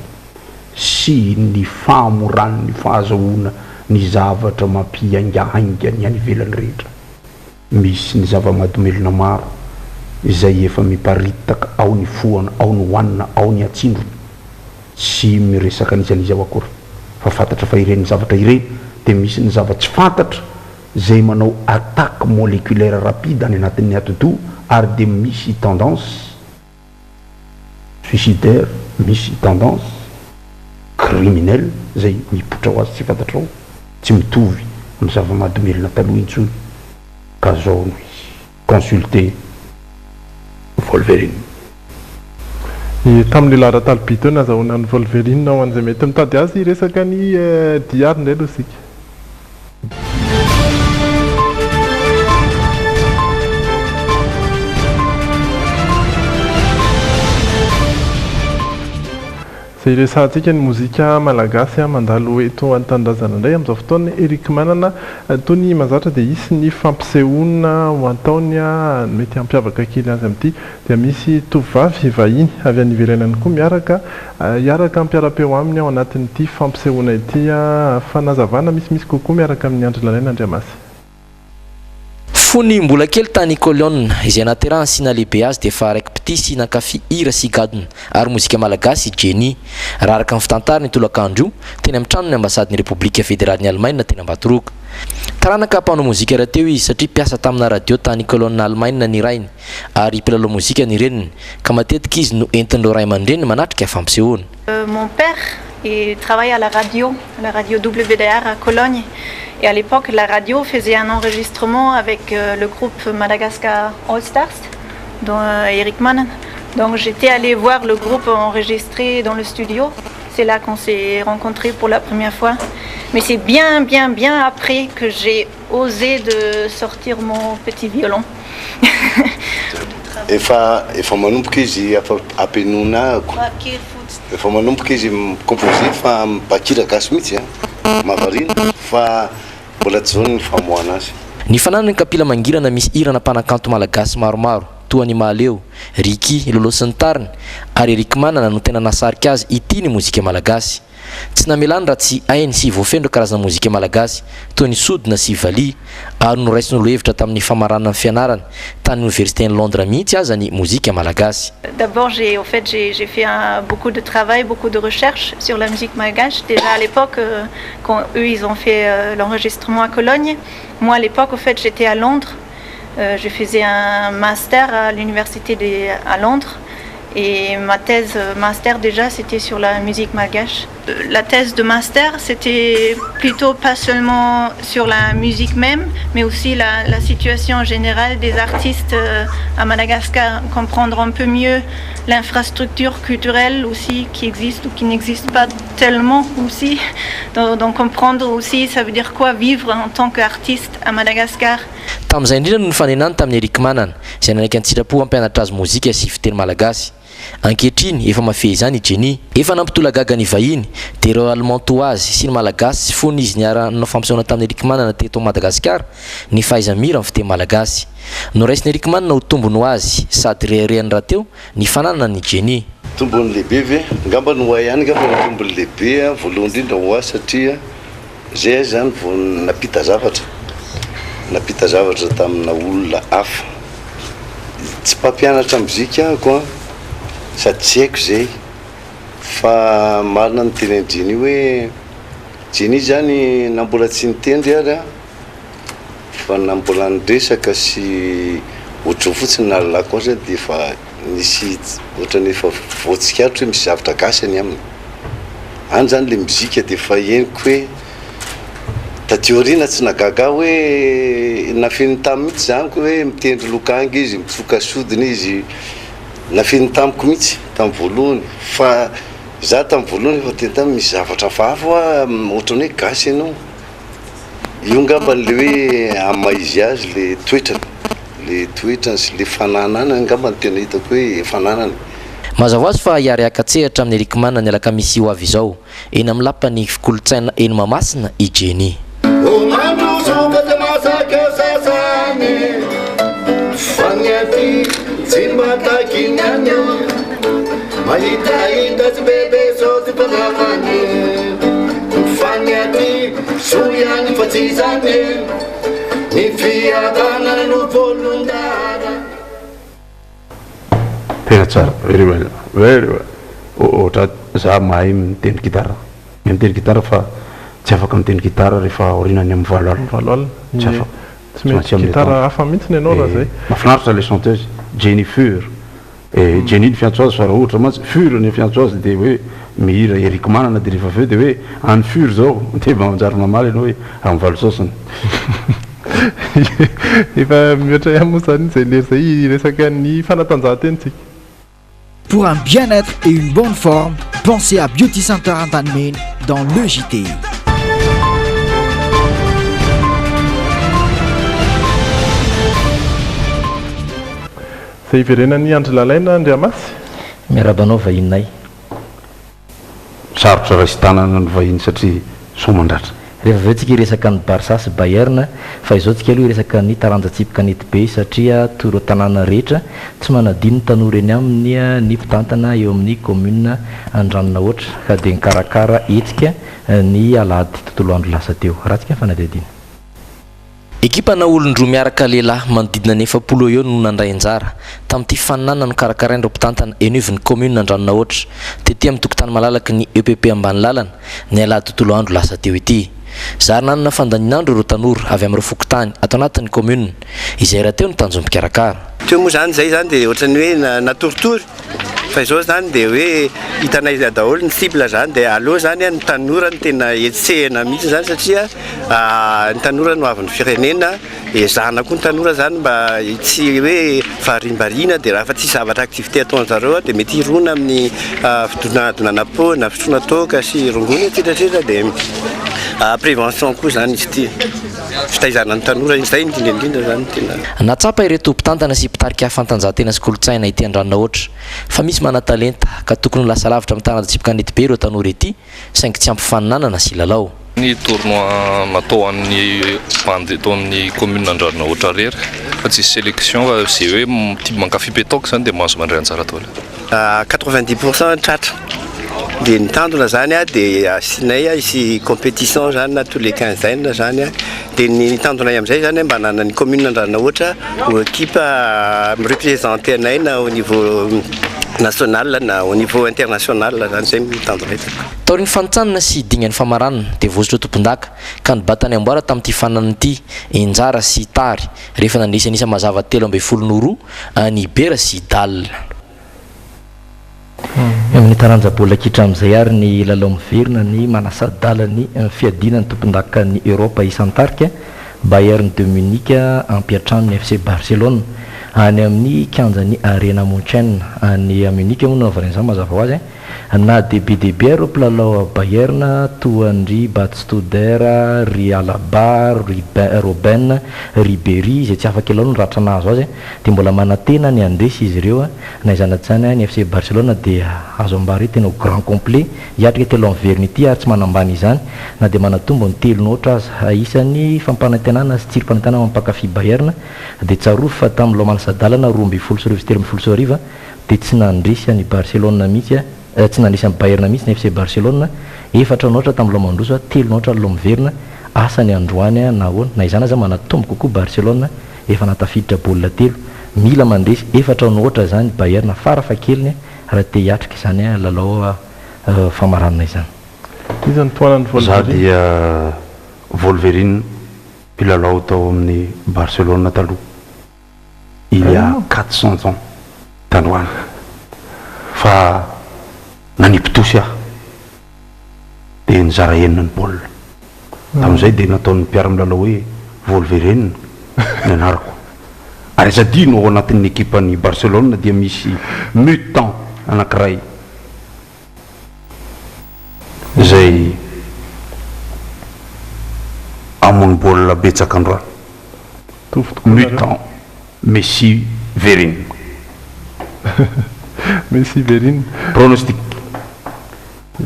sy ny famoran'ny fahazahoana ny zavatra mampiaingahainga ny any ivelany rehetra. Misy ny zava-mahadomelona maro izay efa miparitaka ao ny foana, ao ny hoanina, ao ny atsindrony sy miresaka an'izan'izy ao akory fa fantatra fa ireny zavatra ireny dia misy ny zava-tsy fantatra zay manao attaque moléculaire rapide any anatin'ny atodo ary dia misy tendance suicidaire, misy tendance criminelle zay mipotra ho azy tsy fantatrao tsy mitovy amin'ny zava-mahadomelona taloha intsony ka zao no izy consulter Wolverine. Tamin'ny laharan-talibito nazahoana ny Wolverine ao an'izay mety mitady azy resaka ny diary indray aloha isika. Zay resantsika ny mozika malagasy mandalo eto an-tanindrazana indray amin'izao fotoana Eric Manana tony mazatra dia isy ny fampisehoana ho ataony mety hampiavaka kely azy amin'ity dia misy tovovavy vahiny avy any ivelanany koa miaraka ampiara-peo aminy ao anatin'ity fampisehoana ity fanazavana misy kokoa miaraka amin'ny Andry Lalaina Andriamasy. Fony mbola kely tany Colonne izay naterahany sina lehibe azy dia fa araiky pitisy nankafy hira sy gadona ary mozika malagasy Jenny raha araka ny fitantarany tolakandro teny amin'ny tranon'ny ambasadiny Repoblika Federaliny Allemagne teny Ambatoroka. taranaka mpanao mozika raha teo izy satria mpiasa tamina radio tany colonne Allemagne ny rainy ary mpilalao mozika ny reniny ka matetika izy no entin'ireo ray aman-dreny manatrika fampisehoana. Mon père, il travaille à la radio WDR à Cologne. Et à l'époque, la radio faisait un enregistrement avec le groupe Madagascar All Stars, dont Eric Mannen. Donc j'étais allée voir le groupe enregistré dans le studio. C'est là qu'on s'est rencontrés pour la première fois. Mais c'est bien après que j'ai osé de sortir mon petit violon. Efa manomboka izy ampianoina efa manomboka izy composé fa bakira gasy mihitsy mavarina fa mbola tsy zao ny famoahana azy. Ny fananany kapila mangirana misy irana mpanakanto malagasy maromaro toa ny Maleo, Riky, Lolo sy ny tariny ary Eric Manana no tena nasarika azy ity ny mozika malagasy. Tsy namelany raha tsy hainy sy voafendro karazana mozika malagasy toa ny sodina sy valia ary no raisiny olo hevitra tamin'ny famaranana ny fianarany tany université ny Londres mihitsy aza ny mozika malagasy. D'abord j'ai fait beaucoup de travail, beaucoup de recherches sur la musique malgache. Déjà à l'époque quand eux ils ont fait l'enregistrement à Cologne, moi à l'époque au fait j'étais à Londres. Je faisais un master à l'université à Londres. Et ma thèse master déjà c'était sur la musique malgache. La thèse de master c'était plutôt pas seulement sur la musique même, mais aussi la situation générale des artistes à Madagascar, comprendre un peu mieux l'infrastructure culturelle aussi qui existe ou qui n'existe pas tellement aussi. Donc comprendre aussi ça veut dire quoi vivre en tant qu'artiste à Madagascar. Tamin'izay indrindra no nifanenany tamin'ny Eric Manana izay nanaiky an-tsirapo hampianatra azy mozika sy fiteny malagasy. Ankehitriny efa mafehy izany Jenny efa nampitolagaga ny vahiny dia ireo alemantoazy sy ny malagasy sy fony izy niara-nanao fampisehoana tamin'ny Eric Manana teto Madagasikara ny fahaiza-mira amin'ny fiteny malagasy. No raisiny Eric Manana ho tombony ho azy sady reharehany raha teo ny fananana ny Jenny. Tombony lehibe ve ngamba no hay ihany ngamba ny tombony lehibe voalohany indrindra ho azy satria zay zany vao napita zavatra tamina olona hafa tsy mpampianatra mozika ko sady tsy haiko zay fa marina ny teny Jenny hoe Jenny zany na mbola tsy nitendry ary fa na mbola niresaka sy ohatry fotsiny nalalako azy dia efa nisy ohatrany efa voatsikatro hoe misy zavatra gasy any aminy any zany le mozika dia efa henoko hoe tatiorina tsy nagaga hoe nafeny tamy mihitsy zaniko hoe mitendry lokanga izy mitsoka sodina izy nafeny tamiko mihitsy tamy voalohany fa za tamy voalohany efa tena misy zavatra vavo ohatrany hoe gasy ianao io ngamba le hoe amaizy azy le toetrany sy le fananana ngamba ny tena hitako hoe fananany. Mazava azy fa hiariakatsehatra amin'ny Eric Manana ny alaka misy ho avy izao eny amin'ny lapany fikolontsaina eny Mahamasina i Jenny. Tena tsara, very well. Ohatra za mahay mitendry gitara. Mitendry gitara fa tsy afaka mitendry gitara rehefa orinany amin'ny valo alina. Tsy afaka. Tsy maintsy gitara hafa mihitsy ianao raha zay. Mahafinaritra les chanteuses Jenny Fur. Jenny ny fiantso azy fa raha ohatra mantsy Fur ny fiantso azy dia hoe mihira Eric Manana dia rehefa aveo dia hoe any Fur zao dia manjary mamaly ianao hoe amin'ny valo sosiny. Efa mihoatra ihany moa zany izay lery zay resaka ny fanatanjahan-tentsika. Pour un bien-être et une bonne forme, pensez à Beauty Center Antanmen dans le JT. Zay iverenany andro lalaina Andriamasy. Miarabanao vahinay. Sarotra raisy tanana ny vahiny satria somandratra. Rehefa aveo tsika resaka ny Barça sy Bayern fa izao tsika aloha resaka ny taranjatsipika nety be satria toro tanàna rehetra tsy manadino ny tanora eny amin'ny ny mpitantana eo amin'ny commune Andranona ohatra ka dia nikarakara etsika ny alady tontolo andro lasa teo raha tsika fanadihadina. Ekipa na olon-droa miaraka lehilahy manodidina ny 70 eo no nandray anjara tamin'ity faninana no karakarain'ireo mpitantana eniovy ny commune Andranona ohatra tetỳ amin'ny tokotany malalaka ny EPP ambany lalana ny alady tontolo andro lasa teo ity. zary nanana fandaninandro ireo tanora avy amin'ireo fokotany atao anatin'ny commune izay raha teo ny tanjom-pikarakara teo moa zany zay zany dia ohatrany hoe natoritory fa izao zany dia hoe hitanay daholo ny cible zany dia aloha zany ny tanora ny tena etsehana mihitsy zany satria ny tanora no avin'ny firenena ezahana koa ny tanora zany mba tsy hoe varimbariana dia raha fa tsy zavatra activité ataon'zareo dia mety hirona amin'ny fidonadonana pona fitroana toka sy rongony etretratreta dia prévention koa zany izy ty fitaizana ny tanora izay indrindraindrindra zany tena natsapa ireto mpitantana sy mpitarika hafantanjahantena sy kolotsaina ity andranona ohatra fa misy mana-talenta ka tokony ho lasa lavitra amin'ny tanana tsipikanety be ireo tanora ity saingy tsy ampifaninanana sy lalao ny tournoi natao amin'ny bandy tao amin'ny commune andranona ohatra rery fa tsy sélection fa zay hoe tia mankafy pétanque zany dia mahazo mandray anjara tao 90% tratra dia nitandona zany dia asinay isy compétition zany na tous les quinzaines zany dia nitandonay amin'izay zany mba nana ny commune andranona ohatra ho équipe mireprésente anay na au niveau national na au niveau international zany zay mitandonay taoriny fanotsanina sy dingan'ny famaranana dia vozitra tompon-daka ka nibatany amboara tamin'ity fanana ity enjara sy tary rehefa nandrisanisa mazava 13 ny bera sy dal amin'ny taranjabola kitra amin'izay ary ny lalao miverina ny manasadalany fiadinany tompon-daka ny Europa isantarika Bayern de Munich ampiatrano ny FC Barcelone any amin'ny kianjany Arena Munchen any Munich moa navaren'izany mazava ho azy na DB ireo mpilalao Bayern toandry Batstuder ry Alaba Robben Ribéry izay tsy afaka ilalao ny ratra nazo azy dia mbola manantena ny andresy izy ireo na izanatsany ny FC Barcelone dia azo ambary tena grand complet hiatrika telo miverina ity ary tsy manambany izany na dia manatombo ny telo noatra azy isan'ny fampanantenana sy tsirim-panantenana mampakafy Bayern dia tsaroa fa tamin'ny Lomansadalana 20 dia tsy nandresy ny Barcelone mihitsy tsy nandresy amin'ny Bayern mihitsy ny FC Barcelone efatra noatra tamin'ny Lomandroso telo noatra ny Lomiverina asany androany na ahoana na izany aza manatombo kokoa Barcelone efa natafiditra baolina telo mila mandresy efatra noatra zany Bayern farafa keliny raha te hiatrika izany lalao famaranana izany izany toanany za dia Wolverine mpilalao tao amin'ny Barcelone taloha il y a 400 ans tandroany fa nanipitosy aho dia nizara enina ny baolina tamin'izay dia nataon'ny mpiara-milalao hoe Wolverine ny anarako ary sadino ao anatin'ny ekipan'ny Barcelone dia misy mutant anankiray zay amony baolina betsaka androany mutant Messi Verine Messi Verine pronostic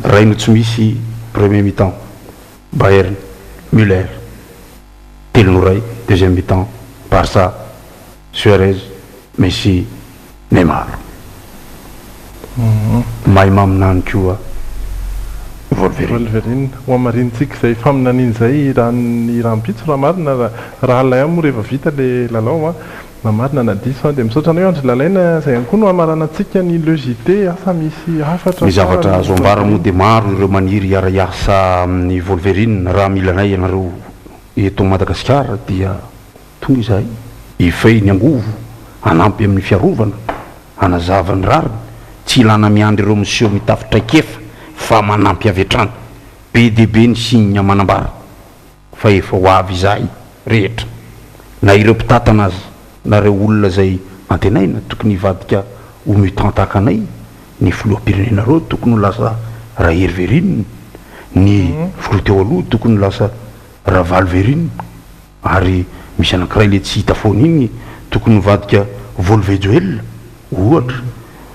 raino tsy misy premier mi-temps Bayern Müller telonoray deuxième mi-temps Barça Suarez Messi Neymar mahay maminany koa Wolverine ho amarinitsika izay faminaniana izay ny rahampitso raha marina raha alay amoa rehefa vita le lalao mamarina na diso dia misaotra anao andry lalaina izay ihany koa no amaranantsika ny logité asa misy hafatra ny zavatra azo ambara moa dia maro ireo maniry hiara-iasa amin'ny Wolverine raha milanay ianareo eto Madagasikara dia tonga izahay ifay ny angovo anampy amin'ny fiarovana hanazava ny rariny tsy ilana miandry ireo monsieur mitafitra ikefa fa manampy avy hatrany be dia be ny signe manambara fa efa ho avy izahay rehetra na ireo mpitatana azy na reo olona zay antenaina tokony hivadika ho mutant tahaka anay ny filoham-pirenena reo tokony ho lasa raha Herverine ny filoha teo aloha tokony ho lasa raha Valverine ary misy anankiray le tsy hita foana igny tokony hivadika Volveduel ohatra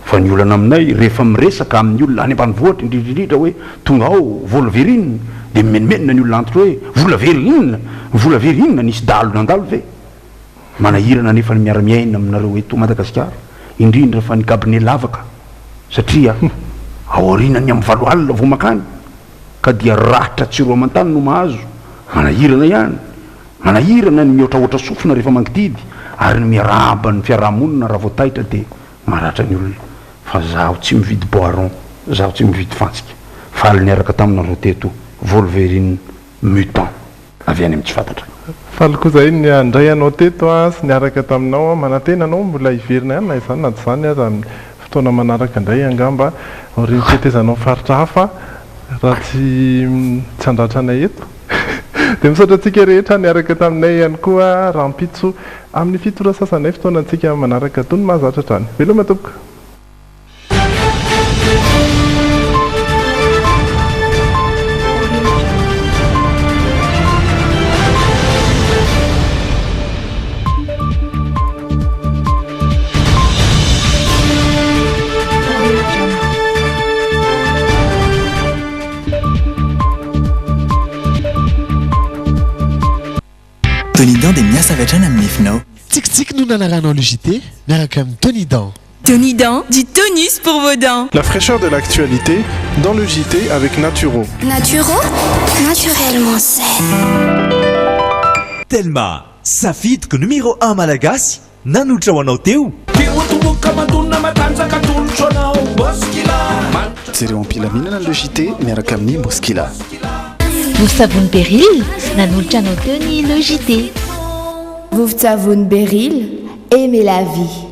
fa ny olana aminay rehefa miresaka amin'ny olona any ambanivohatra indrindrindrindra hoe tonga ao Wolverine dia mimenimenina ny olona antoko hoe Volaverine nisy dalo nandalo ve manahirana nefa ny miara-miaina aminareo eto Madagasikara indrindra fa ny cabinet lavaka satria aorinany amin'ny valo alina vao makany ka dia ratra tsiroa amantany no mahazo manahirana ihany manahirana ny mihoatrahoatra sofina rehefa mangididy ary ny miarahaba ny fiarahamonina raha vao taitra dia maratra ny olona fa zaho tsy mividy boiron zaho tsy mividy fantsika faly niaraka taminareo teto Wolverine mutant avy any amin'ny tsy fantatra faloko zay ny andray anao teto a sy niaraka taminao manantena anao mbola iverina ihany na izany na zany aza amin'ny fotoana manaraka indray angamba ory fitetezanao faritra hafa raha tsy andratra anay eto dia misaotra antsika rehetra niaraka taminay ihany koa rahampitso amin'ny fitora sasanay fotoana antsika manaraka tony mahazatra trany veloma tompoka. Tonidan dia miasa avy hatrany amin'ny nefinao. Tsikitsiky no nanaranao le JT miaraka amin'ny Tonidan. Tonidan, du tonus pour vos dents. La fraîcheur de l'actualité dans le JT avec Naturo. Naturo, naturellement sain. Telma, safidiko numéro 1 malagasy nanotra ho anao teo. Jereo ampilaminana le JT miaraka amin'ny Moskila. Vovon Beryl, nanolotra anao teo ny le JT. Vovon Beryl, aimez la vie.